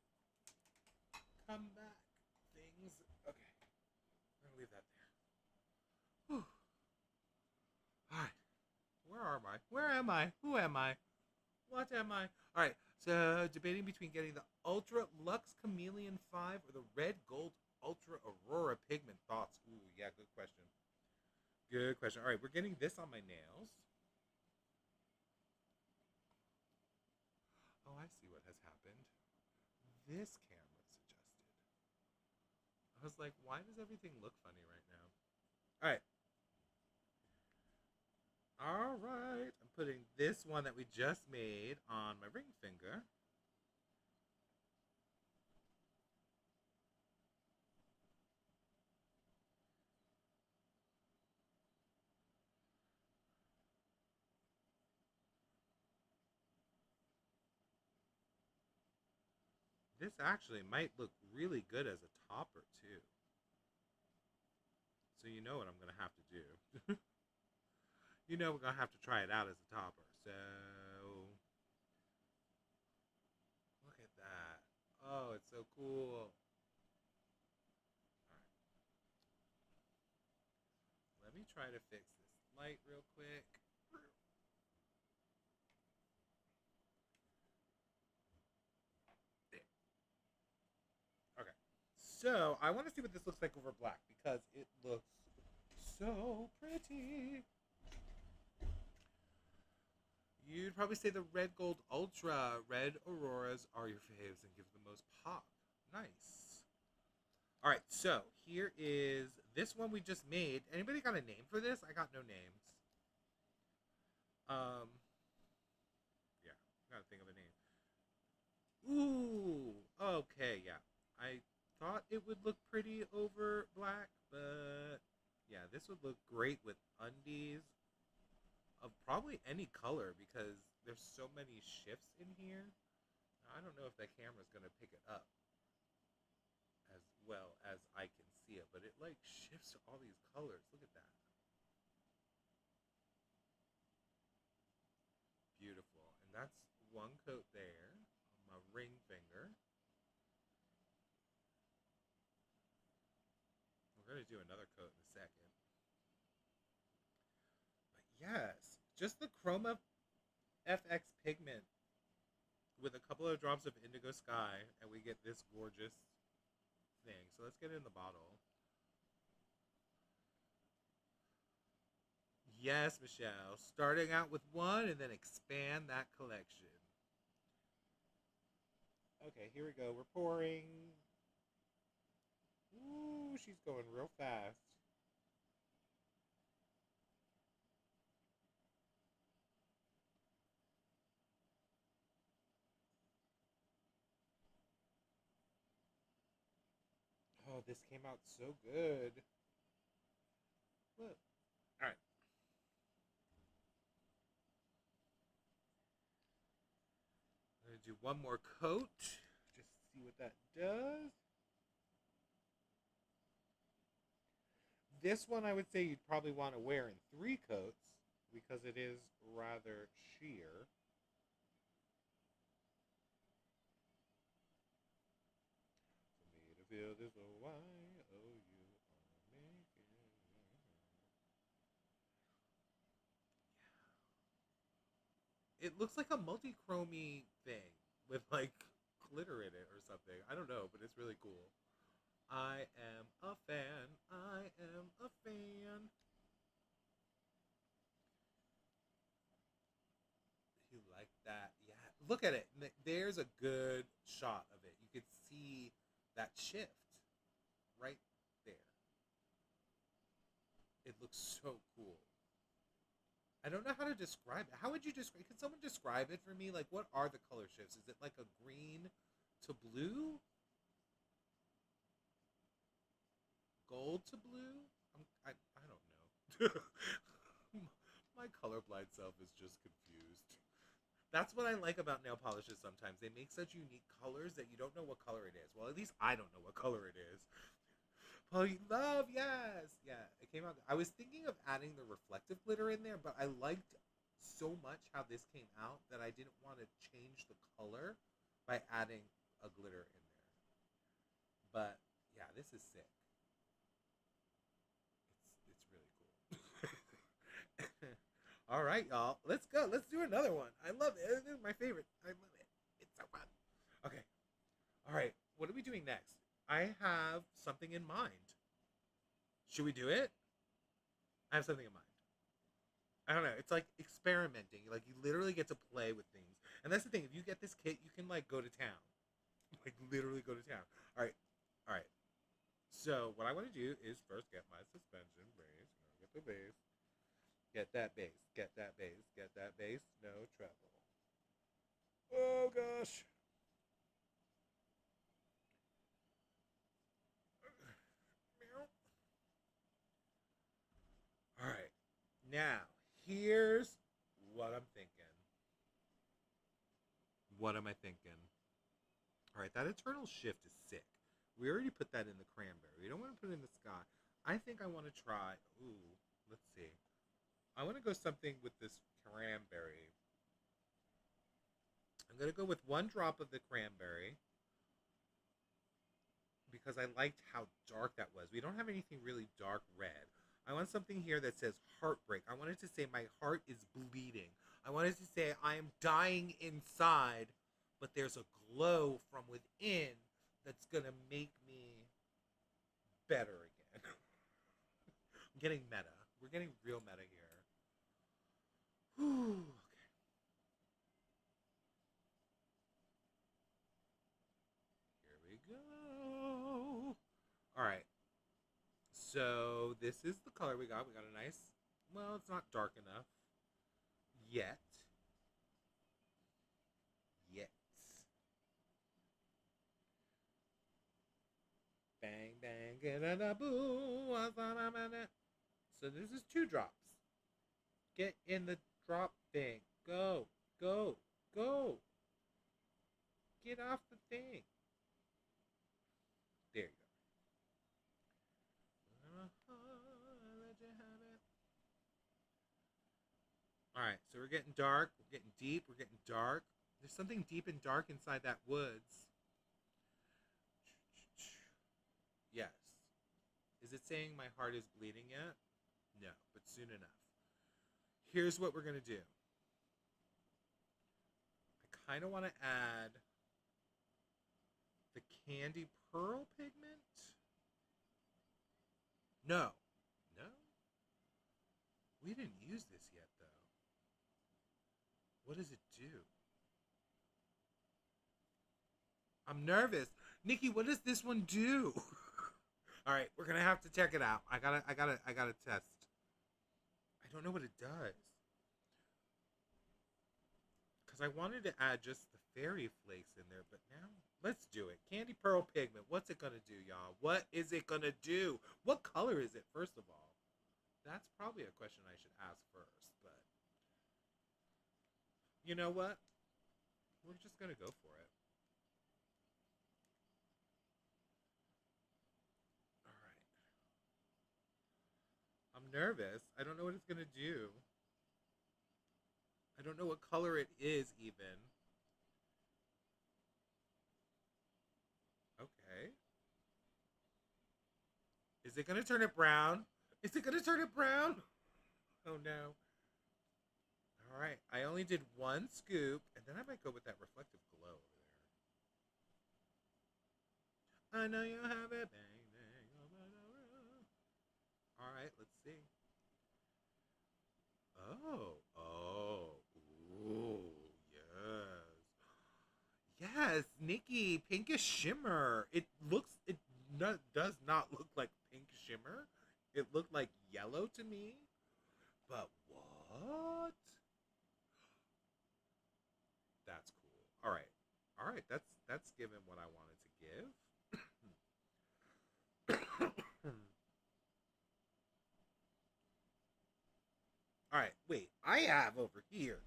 Come back, things. Okay, I'm gonna leave that there. Whew. All right, where am I? Where am I? Who am I? What am I? All right, so debating between getting the Ultra Lux Chameleon 5 or the Red Gold Ultra Aurora Pigment. Thoughts? Ooh, yeah, good question. Good question. All right, we're getting this on my nails. Oh, I see what has happened. This camera's adjusted. I was like, why does everything look funny right now? All right. All right. I'm putting this one that we just made on my ring finger. This actually might look really good as a topper too. So you know what I'm gonna have to do. You know we're gonna have to try it out as a topper. So look at that. Oh, it's so cool. All right. Let me try to fix this light real quick. There. Okay. So I want to see what this looks like over black because it looks so pretty. You'd probably say the Red Gold Ultra. Red Auroras are your faves and give the most pop. Nice. All right, so here is this one we just made. Anybody got a name for this? I got no names. Um, yeah, gotta think of a name. Ooh, okay, yeah. I thought it would look pretty over black, but yeah, this would look great with undies of probably any color because there's so many shifts in here. I don't know if the camera's gonna pick it up as well as I can see it, but it like shifts to all these colors. Look at that. Beautiful. And that's one coat there on my ring finger. We're gonna do another coat in a second. But yes, just the Chroma FX pigment with a couple of drops of indigo sky, and we get this gorgeous thing. So let's get it in the bottle. Yes, Michelle. Starting out with one and then expand that collection. Okay, here we go. We're pouring. Ooh, she's going real fast. Oh, this came out so good. Look. All right. I'm going to do one more coat. Just see what that does. This one I would say you'd probably want to wear in 3 coats because it is rather sheer. For me to feel this way, oh, you are making. It looks like a multi-chromey thing with like glitter in it or something. I don't know, but it's really cool. I am a fan. I am a fan. You like that? Yeah. Look at it. There's a good shot of it. You could see that shift right there. It looks so cool. I don't know how to describe it. How would you describe? Can someone describe it for me? Like, what are the color shifts? Is it like a green to blue, gold to blue? I don't know. My colorblind self is just confused. That's what I like about nail polishes sometimes. They make such unique colors that you don't know what color it is. Well, at least I don't know what color it is. Oh, you love, yes. Yeah, it came out. I was thinking of adding the reflective glitter in there, but I liked so much how this came out that I didn't want to change the color by adding a glitter in there. But yeah, this is sick. It's really cool. All right, y'all. Let's go. Let's do another one. I love it. This is my favorite. I love it. It's so fun. Okay. All right. What are we doing next? I have something in mind. Should we do it? I have something in mind. I don't know. It's like experimenting. Like you literally get to play with things. And that's the thing. If you get this kit, you can like go to town. Like literally go to town. All right. All right. So what I want to do is first get my suspension base. Get the base. Get that base. Get that base. Get that base. No trouble. Oh gosh. All right. Now, here's what I'm thinking. What am I thinking? All right, that eternal shift is sick. We already put that in the cranberry. We don't want to put it in the sky. I think I want to try. Ooh, let's see. I want to go something with this cranberry. I'm going to go with one drop of the cranberry because I liked how dark that was. We don't have anything really dark red. I want something here that says heartbreak. I wanted to say my heart is bleeding. I wanted to say I am dying inside, but there's a glow from within that's going to make me better again. I'm getting meta. We're getting real meta here. Whew. Okay. Here we go. All right. So this is the color we got. We got a nice, well, it's not dark enough yet. Yet. Bang, bang, get a boo. So this is 2 drops. Get in the drop thing. Go, go, go. Get off the thing. There you go. Let you have it. All right, so we're getting dark. We're getting deep. We're getting dark. There's something deep and dark inside that woods. Yes. Is it saying my heart is bleeding yet? No, but soon enough. Here's what we're going to do. I kind of want to add the candy pearl pigment. No. No? We didn't use this yet, though. What does it do? I'm nervous. Nikki, what does this one do? All right, we're gonna have to check it out. I gotta test. I don't know what it does. Because I wanted to add just the fairy flakes in there, but now let's do it. Candy pearl pigment. What's it gonna do, y'all? What is it gonna do? What color is it, first of all? That's probably a question I should ask first, but you know what? We're just gonna go for it. All right. I'm nervous. I don't know what it's gonna do. I don't know what color it is even. Okay. Is it gonna turn it brown? Is it gonna turn it brown? Oh no. All right. I only did 1 scoop, and then I might go with that reflective glow over there. I know you have it. Bang, bang. All right, let's see. Oh, oh, ooh, yes. Yes, Nikki, pinkish shimmer. It does not look like pink shimmer. It looked like yellow to me. But what? That's cool. All right, that's given what I wanted to give. All right, wait. I have over here.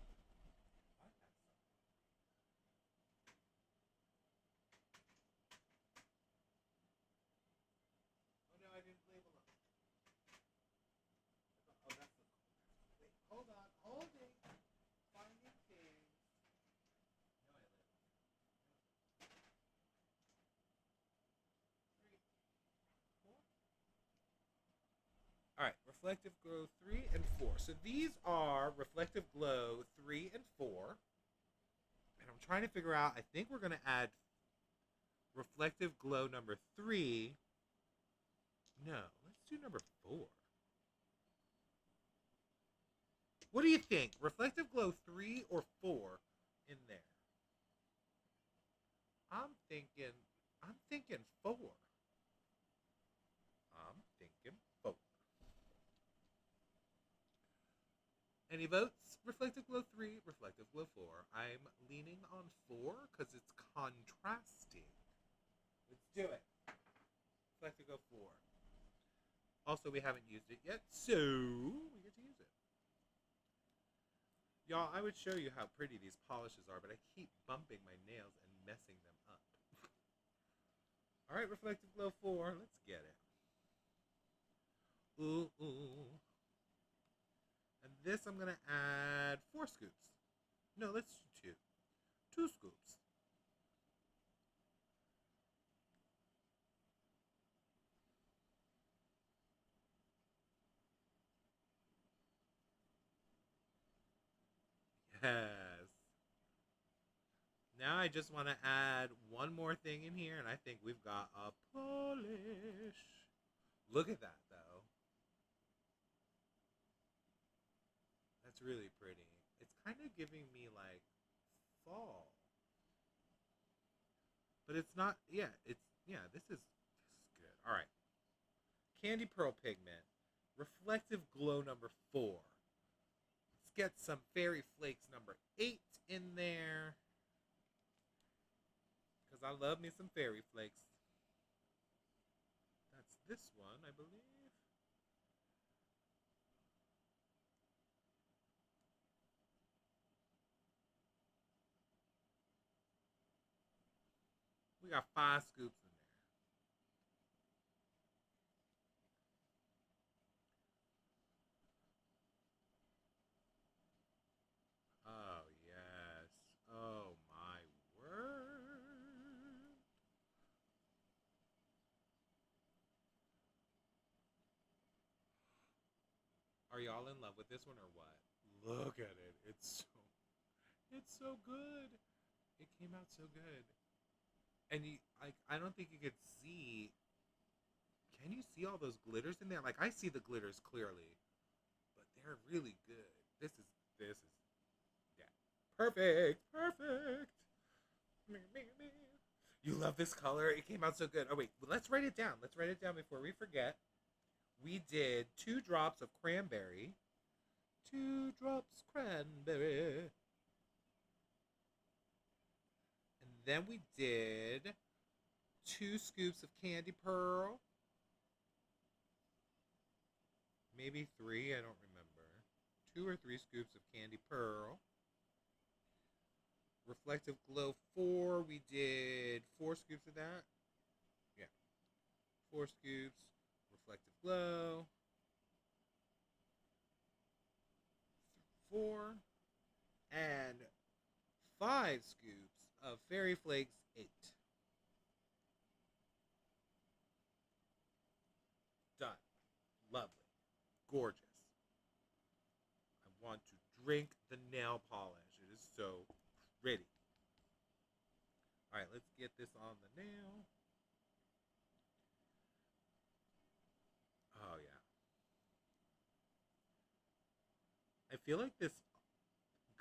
Oh no, I didn't label them. Oh, that's the. Wait, hold on, holding, finding things. No, I labeled. Three, four. All right, reflective glow 3 and 4. So these are reflective glow 3 and 4, and I'm trying to figure out. I think we're gonna add reflective glow number 3. No, let's do number 4. What do you think? Reflective glow 3 or 4 in there? I'm thinking. I'm thinking 4. I'm thinking 4. Any votes? Reflective glow 3, reflective glow 4. I'm leaning on 4 because it's contrasting. Let's do it. Reflective glow 4. Also, we haven't used it yet, so we get to use it. Y'all, I would show you how pretty these polishes are, but I keep bumping my nails and messing them up. All right, reflective glow 4. Let's get it. Ooh, ooh. And this I'm going to add 4 scoops. No, let's do 2. 2 scoops. Yes. Now I just want to add one more thing in here, and I think we've got a polish. Look at that, though. That's really pretty. It's kind of giving me like fall, but it's not. Yeah, this is good. All right, candy pearl pigment, reflective glow number 4. Let's get some fairy flakes number 8 in there because I love me some fairy flakes. That's this one, I believe. We got 5 scoops in there. Oh, yes. Oh, my word. Are y'all in love with this one or what? Look at it. It's so good. It came out so good. And I don't think you could see. Can you see all those glitters in there? Like I see the glitters clearly, but they're really good. This is yeah. Perfect. Perfect. You love this color. It came out so good. Oh wait, let's write it down. Let's write it down before we forget. We did 2 drops of cranberry. 2 drops cranberry. And then we did 2 scoops of candy pearl. Maybe 3, I don't remember. 2 or 3 scoops of candy pearl. Reflective glow 4, we did 4 scoops of that. Yeah. 4 scoops. Reflective glow. 4. And 5 scoops of fairy flakes 8. Done. Lovely. Gorgeous. I want to drink the nail polish. It is so pretty. All right, let's get this on the nail. feel like this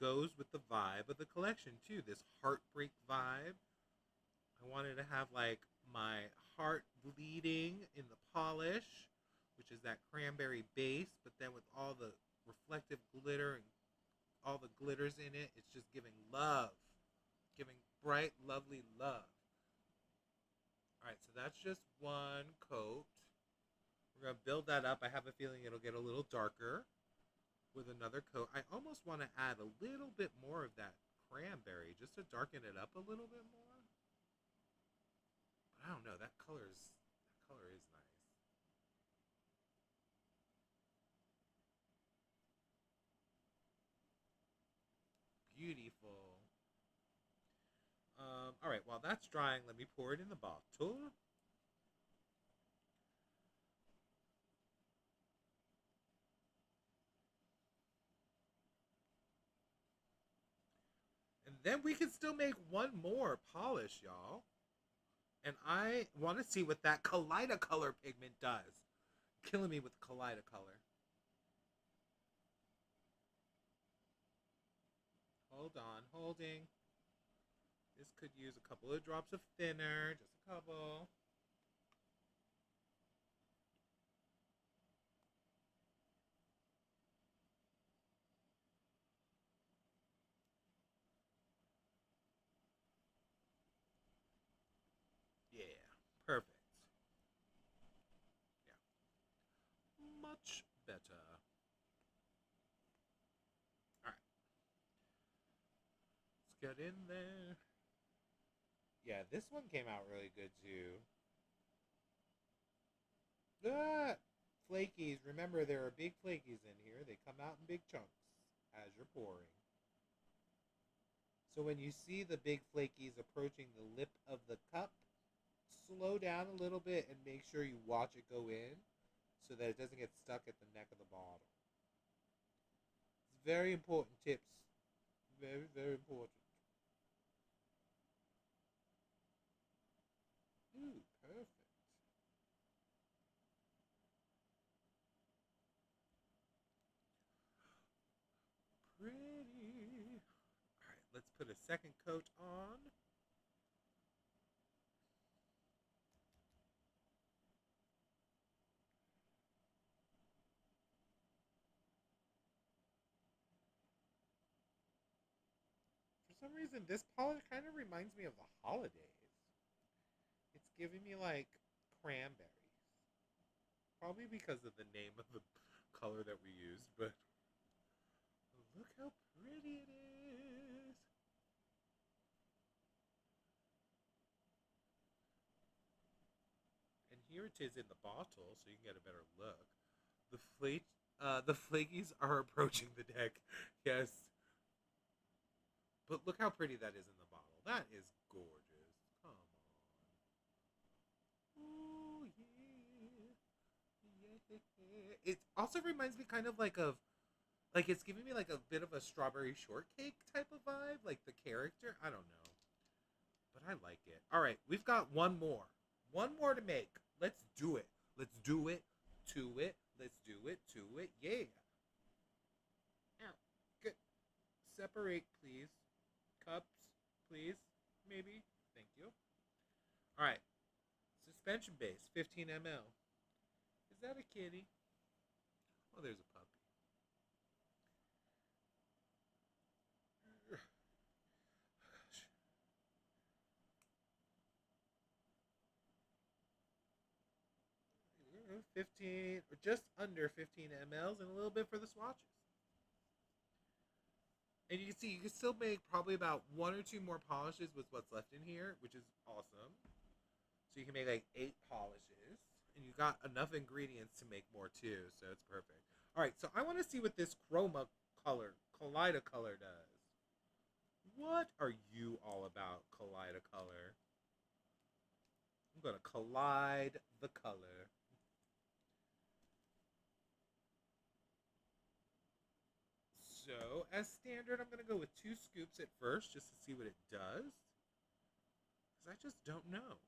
goes with the vibe of the collection too. This heartbreak vibe. I wanted to have like my heart bleeding in the polish, which is that cranberry base, but then with all the reflective glitter and all the glitters in it, it's just giving love, giving bright, lovely love. All right, so that's just one coat. We're gonna build that up. I have a feeling it'll get a little darker with another coat. I almost want to add a little bit more of that cranberry just to darken it up a little bit more. But I don't know. That color is nice. Beautiful. All right. While that's drying, let me pour it in the bottle. And then we can still make one more polish, y'all. And I want to see what that Kaleidocolor pigment does. Killing me with Kaleidocolor. Hold on, holding. This could use a couple of drops of thinner, just a couple. Yeah, perfect. Yeah, much better. All right, let's get in there. Yeah, this one came out really good too. Ah, flakies. Remember, there are big flakies in here. They come out in big chunks as you're pouring. So when you see the big flakies approaching the lip of the cup, slow down a little bit and make sure you watch it go in so that it doesn't get stuck at the neck of the bottle. It's very important tips. Very, very important. Ooh, perfect. Pretty. All right, let's put a second coat on. For some reason, this polish kind of reminds me of the holidays. It's giving me like cranberries. Probably because of the name of the color that we used, but look how pretty it is. And here it is in the bottle, so you can get a better look. The flakies are approaching the deck. Yes, but look how pretty that is in the bottle. That is gorgeous. Come on. Ooh yeah, yeah. It also reminds me kind of like it's giving me like a bit of a strawberry shortcake type of vibe, like the character. I don't know, but I like it. All right, we've got one more. One more to make. Let's do it. Let's do it. To it. Let's do it. To it. Yeah. Ow. Good. Separate, please. Cups, please. Maybe. Thank you. All right. Suspension base, 15 ml. Is that a kitty? Oh, there's a puppy. 15 or just under 15 mLs and a little bit for the swatches. And you can see you can still make probably about one or two more polishes with what's left in here, which is awesome. So you can make like 8 polishes, and you got enough ingredients to make more too, so it's perfect. All right, so I want to see what this chroma color, Kaleidocolor does. What are you all about, Kaleidocolor? I'm gonna collide the color. So, as standard, I'm going to go with 2 scoops at first just to see what it does. Because I just don't know.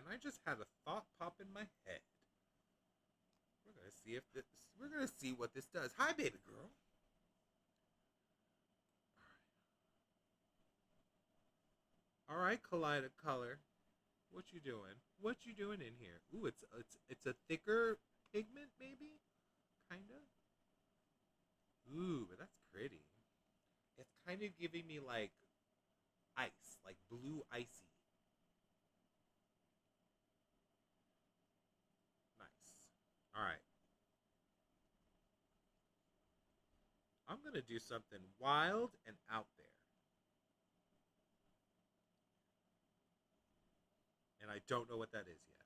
And I just had a thought pop in my head. We're gonna see if this. We're gonna see what this does. Hi, baby girl. All right, Collider Color. What you doing? What you doing in here? Ooh, it's a thicker pigment, maybe, kinda. Ooh, but that's pretty. It's kind of giving me like ice, like blue icy. Nice. All right. I'm gonna do something wild and out there, and I don't know what that is yet.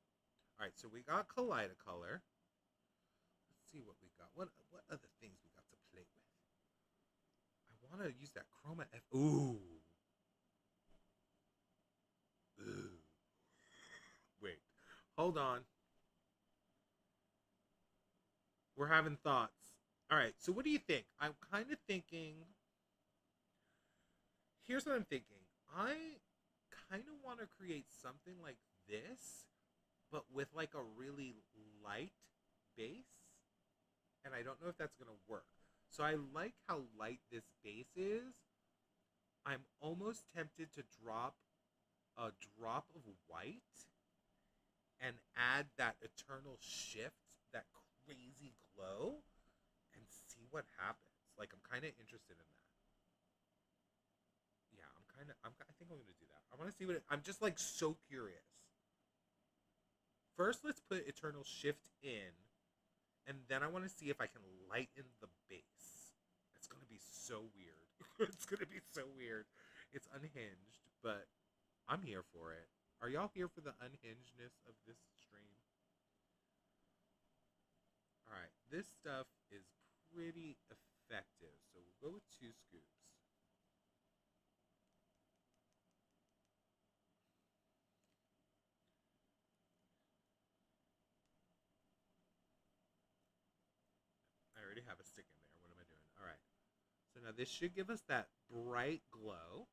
All right, so we got Kaleidacolor. Let's see what we got. What other things we got to play with? I want to use that Chroma F. Ooh. Ooh. Wait. Hold on. We're having thoughts. All right, so what do you think? I'm kind of thinking. Here's what I'm thinking. I kind of want to create something like this, but with like a really light base. And I don't know if that's going to work. So I like how light this base is. I'm almost tempted to drop a drop of white and add that eternal shift, that crazy glow, and see what happens. Like, I'm kind of interested in that. Yeah, I think I'm going to do that. I want to see I'm just like so curious. First, let's put eternal shift in, and then I want to see if I can lighten the base. It's going to be so weird. It's going to be so weird. It's unhinged, but I'm here for it. Are y'all here for the unhingedness of this stream? All right, this stuff is pretty effective, so we'll go with 2 scoops. I already have a stick in there. What am I doing? All right. So now this should give us that bright glow,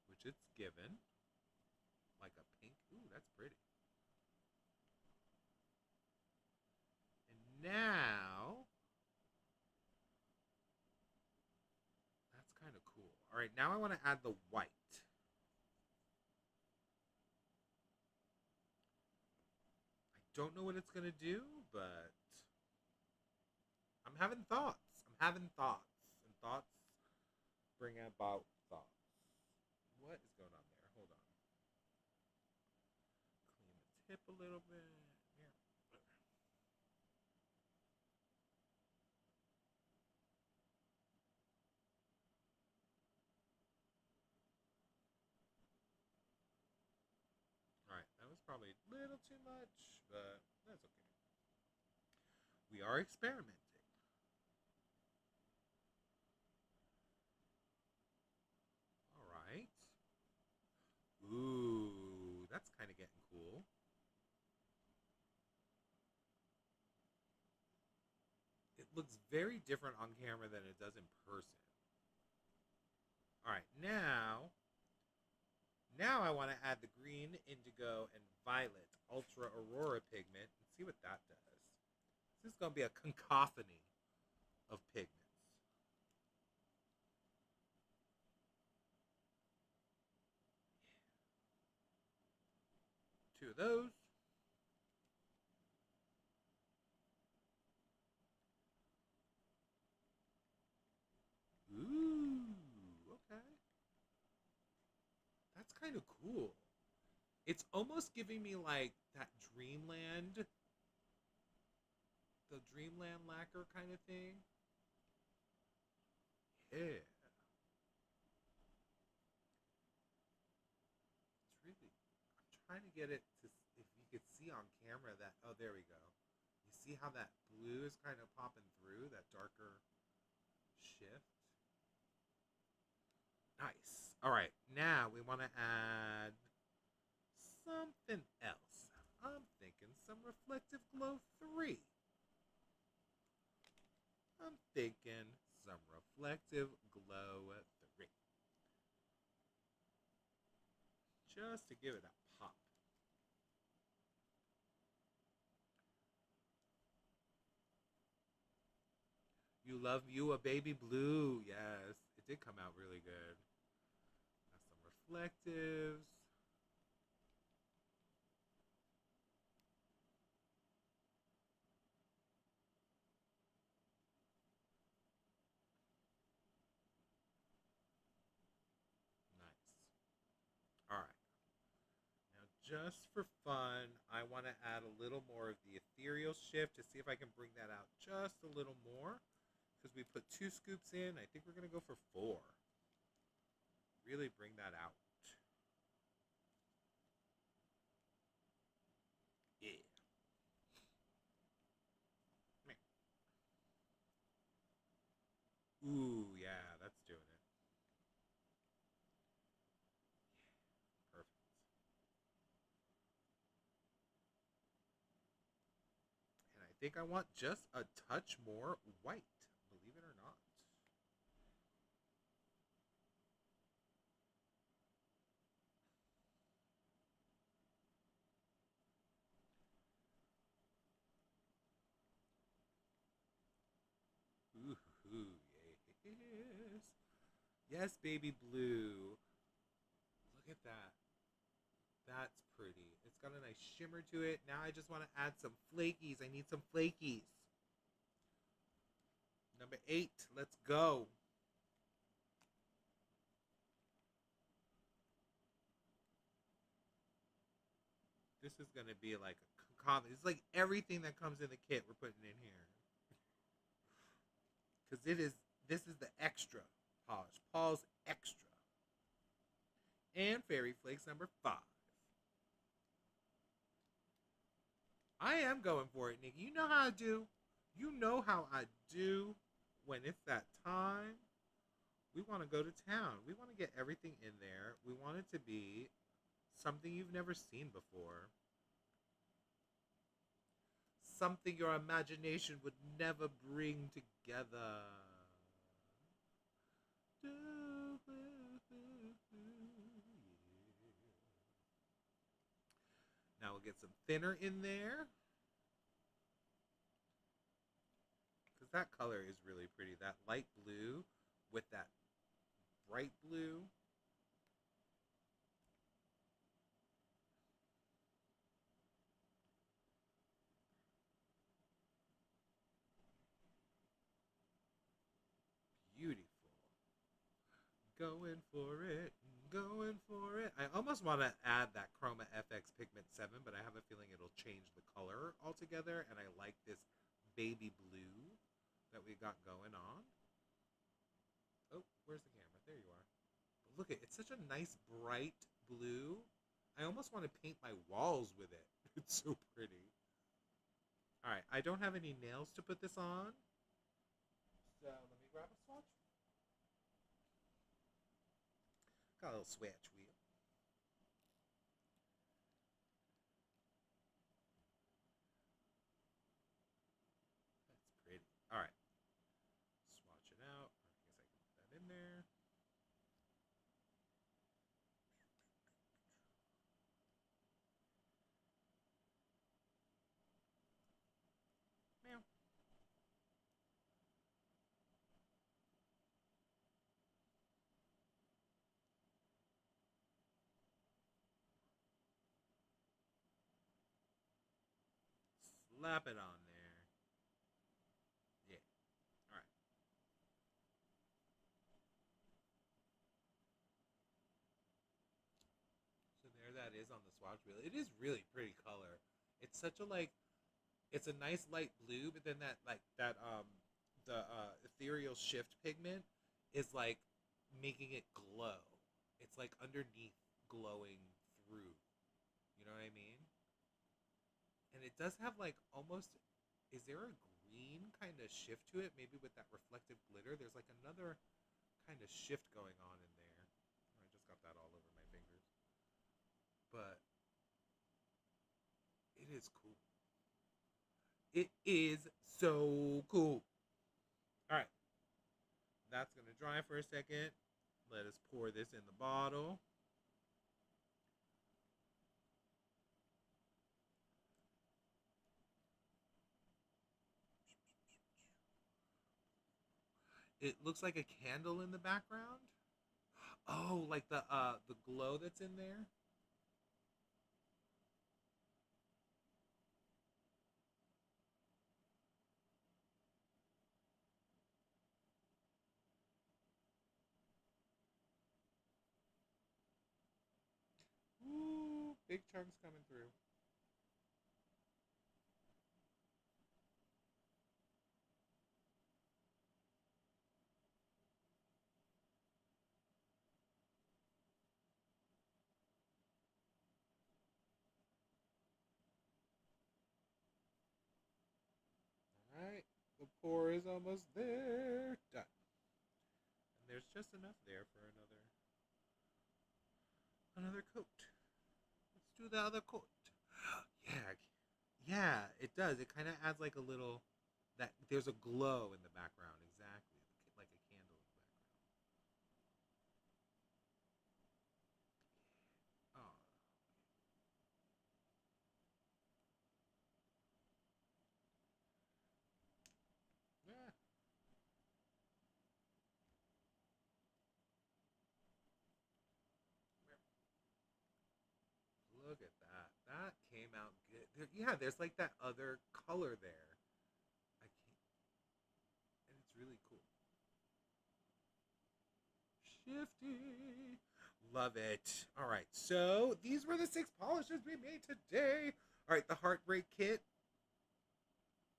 which it's given. Like a pink. Ooh, that's pretty. And now, that's kind of cool. All right, now I want to add the white. I don't know what it's going to do, but I'm having thoughts. I'm having thoughts. And thoughts bring about thoughts. What is going on there? Hold on. Clean the tip a little bit. Yeah. All right, that was probably a little too much, but that's okay. We are experimenting. All right. Ooh, that's kind of getting cool. It looks very different on camera than it does in person. All right, now I want to add the green, indigo, and violet ultra aurora pigment and see what that does. This is going to be a cacophony of pigments. 2 of those. Ooh, okay. That's kind of cool. It's almost giving me like that the Dreamland lacquer kind of thing. Yeah. It's really. I'm trying to get it to. If you could see on camera that. Oh, there we go. You see how that blue is kind of popping through that darker shift. Nice. All right. Now we want to add something else. I'm thinking some reflective glow 3. I'm thinking some reflective glow 3. Just to give it a pop. You love you a baby blue. Yes, it did come out really good. Got some reflectives. Nice. All right. Now, just for fun, I want to add a little more of the ethereal shift to see if I can bring that out just a little more. Because we put 2 scoops in, I think we're going to go for 4. Really bring that out. Yeah. Ooh, yeah, that's doing it. Perfect. And I think I want just a touch more white, believe it or not. Ooh, yes. Yes, baby blue. Look at that. That's pretty. It's got a nice shimmer to it. Now I just want to add some flakies. I need some flakies. Number 8. Let's go. This is going to be like a common. It's like everything that comes in the kit we're putting in here. Because this is the extra polish. Paul's Extra. And Fairy Flakes number 5. I am going for it, Nikki. You know how I do. You know how I do when it's that time. We want to go to town. We want to get everything in there. We want it to be something you've never seen before. Something your imagination would never bring together. Now we'll get some thinner in there. Because that color is really pretty. That light blue with that bright blue. Beautiful. Going for it. Going for it. I almost want to add that Chroma FX Pigment 7, but I have a feeling it'll change the color altogether, and I like this baby blue that we got going on. Oh, where's the camera? There you are. But look, it's such a nice bright blue. I almost want to paint my walls with it. It's so pretty. All right, I don't have any nails to put this on. So let me grab a swatch. Got a little swatch wheel. That's pretty. All right. Swatch it out. I guess I can put that in there. Meow. Slap it on there. Yeah. All right. So there that is on the swatch wheel. It is really pretty color. It's such a like it's a nice light blue, but then the ethereal shift pigment is like making it glow. It's like underneath glowing through. You know what I mean? And it does have like almost is there a green kind of shift to it? Maybe with that reflective glitter. There's like another kind of shift going on in there. I just got that all over my fingers. But it is cool. It is so cool. All right. That's going to dry for a second. Let us pour this in the bottle. It looks like a candle in the background. Oh, like the glow that's in there. Ooh, big chunks coming through. All right, the pour is almost there. Done. And there's just enough there for another coat. Let's do the other coat. Yeah, yeah, it does. It kind of adds like a little that there's a glow in the background, exactly, like a candle in the background. Oh, yeah. Look at that. That came out good. Yeah, there's like that other color there. I can't, and it's really cool. Shifty. Love it. All right, so these were the 6 polishes we made today. All right, the Heartbreak kit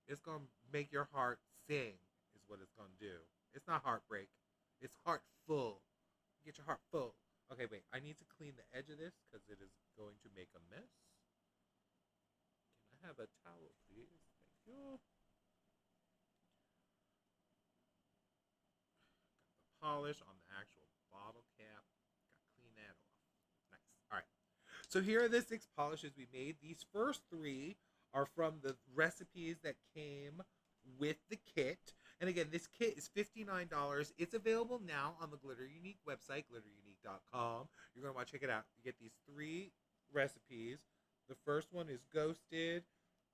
is gonna make your heart sing. Is what it's gonna do. It's not heartbreak. It's heart full. Get your heart full. Okay, wait. I need to clean the edge of this because it is going to make a mess. Can I have a towel, please? Thank you. The polish on the actual bottle cap. Got to clean that off. Nice. All right. So here are the 6 polishes we made. These first 3 are from the recipes that came with the kit. And again, this kit is $59. It's available now on the Glitter Unique website, glitterunique.com. You're going to want to check it out. You get these 3 recipes. The first one is Ghosted.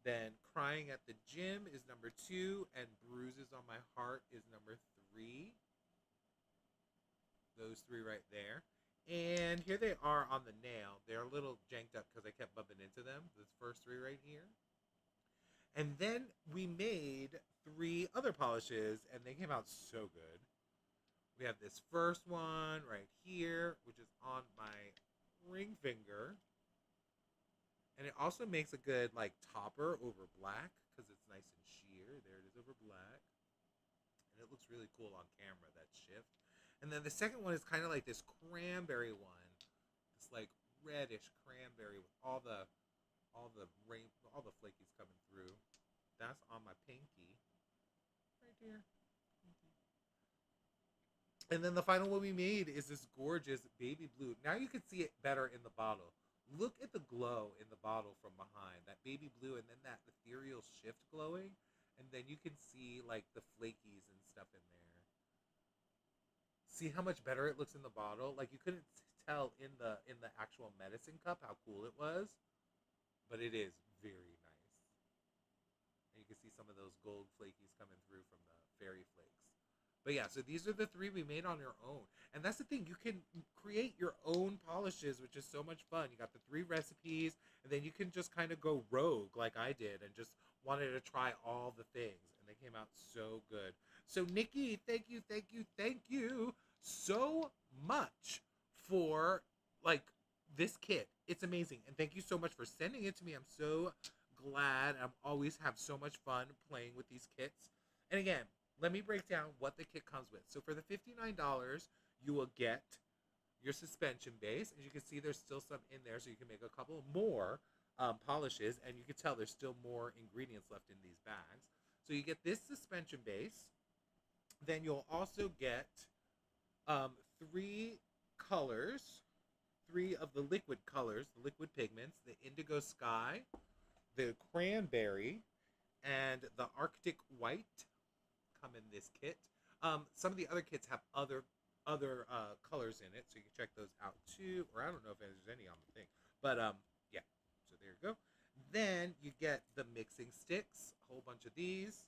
Then Crying at the Gym is number 2. And Bruises on My Heart is number 3. Those 3 right there. And here they are on the nail. They're a little janked up because I kept bumping into them. This first 3 right here. And then we made 3 other polishes, and they came out so good. We have this first one right here, which is on my ring finger. And it also makes a good like topper over black because it's nice and sheer. There it is over black. And it looks really cool on camera, that shift. And then the second one is kind of like this cranberry one. This like reddish cranberry with all the flakies coming through. That's on my pinky. Right here. And then the final one we made is this gorgeous baby blue. Now you can see it better in the bottle. Look at the glow in the bottle from behind. That baby blue and then that ethereal shift glowing. And then you can see like the flakies and stuff in there. See how much better it looks in the bottle? Like you couldn't tell in the actual medicine cup how cool it was, but it is very nice. And you can see some of those gold flakies coming through from the fairy flakes. But yeah, so these are the 3 we made on your own. And that's the thing, you can create your own polishes, which is so much fun. You got the 3 recipes, and then you can just kind of go rogue like I did and just wanted to try all the things. And they came out so good. So Nikki, thank you, thank you, thank you so much for like this kit. It's amazing. And thank you so much for sending it to me. I'm so glad. I'm always have so much fun playing with these kits. And again, let me break down what the kit comes with. So for the $59, you will get your suspension base. As you can see, there's still some in there, so you can make a couple more polishes, and you can tell there's still more ingredients left in these bags. So you get this suspension base. Then you'll also get 3 colors, 3 of the liquid colors, the liquid pigments, the indigo sky, the cranberry, and the Arctic white come in this kit. Some of the other kits have other colors in it, so you can check those out too. Or I don't know if there's any on the thing, but yeah. So there you go. Then you get the mixing sticks, a whole bunch of these,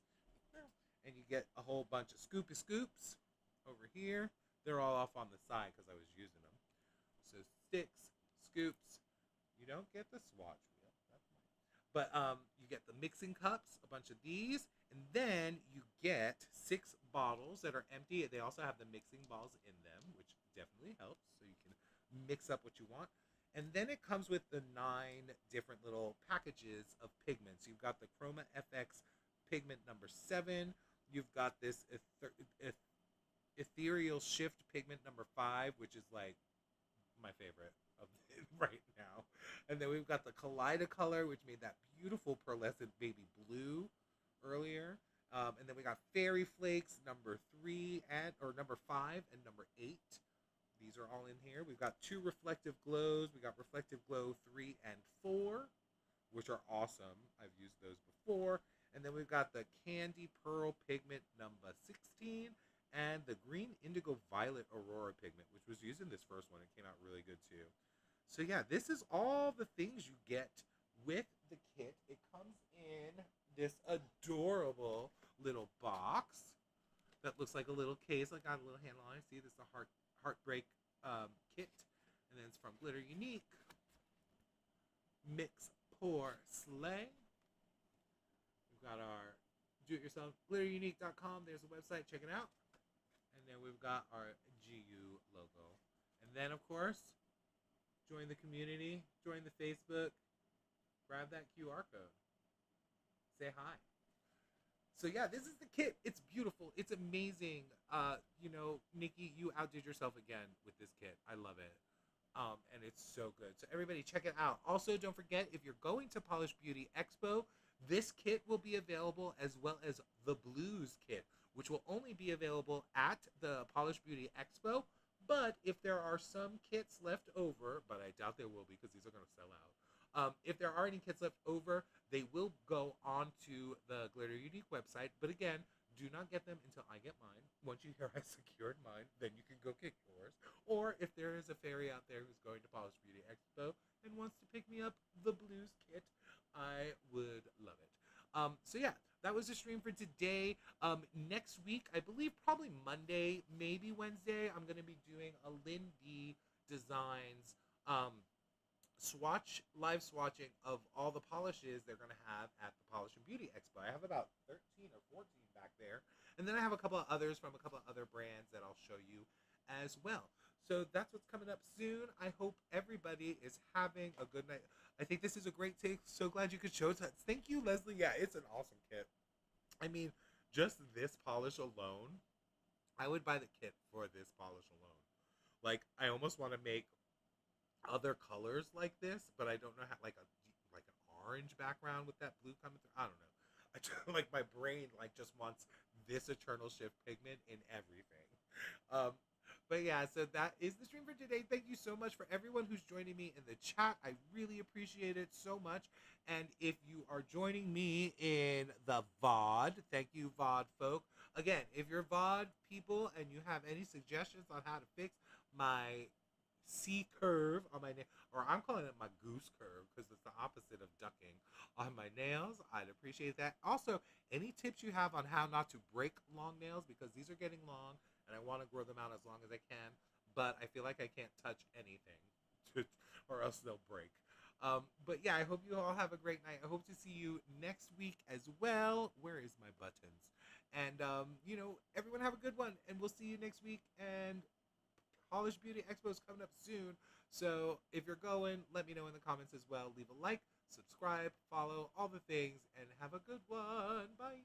and you get a whole bunch of scoopy scoops. over here. They're all off on the side because I was using them. So sticks, scoops. You don't get the swatch wheel. That's mine. But you get the mixing cups, a bunch of these, and then you get 6 bottles that are empty. They also have the mixing balls in them, which definitely helps. So you can mix up what you want. And then it comes with the 9 different little packages of pigments. You've got the Chroma FX pigment number 7. You've got this ethereal shift pigment number 5, which is like my favorite of it right now. And then we've got the Kaleidocolor, which made that beautiful pearlescent baby blue earlier. And then we got Fairy Flakes number 3 and or number 5 and number 8. These are all in here. We've got 2 Reflective Glows. We got Reflective Glow 3 and 4, which are awesome. I've used those before. And then we've got the Candy Pearl Pigment number 16 and the Green Indigo Violet Aurora Pigment, which was used in this first one. It came out really good too. So yeah, this is all the things you get with the kit. It comes in this adorable little box that looks like a little case. Like got a little handle on it. See, this is a Heartbreak kit, and then it's from Glitter Unique. Mix, pour, slay. We've got our do-it-yourself glitterunique.com. There's a website. Check it out. And then we've got our GU logo. And then, of course, join the community, join the Facebook, grab that QR code, say hi. So yeah, this is the kit. It's beautiful. It's amazing. Nikki, you outdid yourself again with this kit. I love it. And it's so good. So everybody check it out. Also, don't forget, if you're going to Polish Beauty Expo, this kit will be available as well as the Blues kit, which will only be available at the Polish Beauty Expo. But if there are some kits left over, but I doubt there will be because these are going to sell out. If there are any kits left over, they will go onto the Glitter Unique website. But again, do not get them until I get mine. Once you hear I secured mine, then you can go get yours. Or if there is a fairy out there who's going to Polish Beauty Expo and wants to pick me up the Blues kit, I would love it. So yeah, that was the stream for today. Next week, I believe probably Monday, maybe Wednesday, I'm going to be doing a Lindy Designs live swatching of all the polishes they're going to have at the Polish and Beauty Expo. I have about 13 or 14 back there. And then I have a couple of others from a couple of other brands that I'll show you as well. So that's what's coming up soon. I hope everybody is having a good night. I think this is a great take. So glad you could show us. Thank you, Leslie. Yeah, it's an awesome kit. I mean, just this polish alone, I would buy the kit for this polish alone. Like, I almost want to make other colors like this, but I don't know how, like an orange background with that blue coming through. I don't know. I just, like, my brain just wants this Eternal Shift pigment in everything. But yeah, so that is the stream for today. Thank you so much for everyone who's joining me in the chat. I really appreciate it so much. And if you are joining me in the VOD, thank you, VOD folk. Again, if you're VOD people and you have any suggestions on how to fix my C curve on my nail, or I'm calling it my goose curve because it's the opposite of ducking on my nails, I'd appreciate that. Also, any tips you have on how not to break long nails, because these are getting long and I want to grow them out as long as I can, but I feel like I can't touch anything or else they'll break. But yeah, I hope you all have a great night. I hope to see you next week as well. Where is my buttons? And everyone have a good one, and we'll see you next week. And Polish Beauty Expo is coming up soon, so if you're going, let me know in the comments as well. Leave a like, subscribe, follow, all the things, and have a good one. Bye.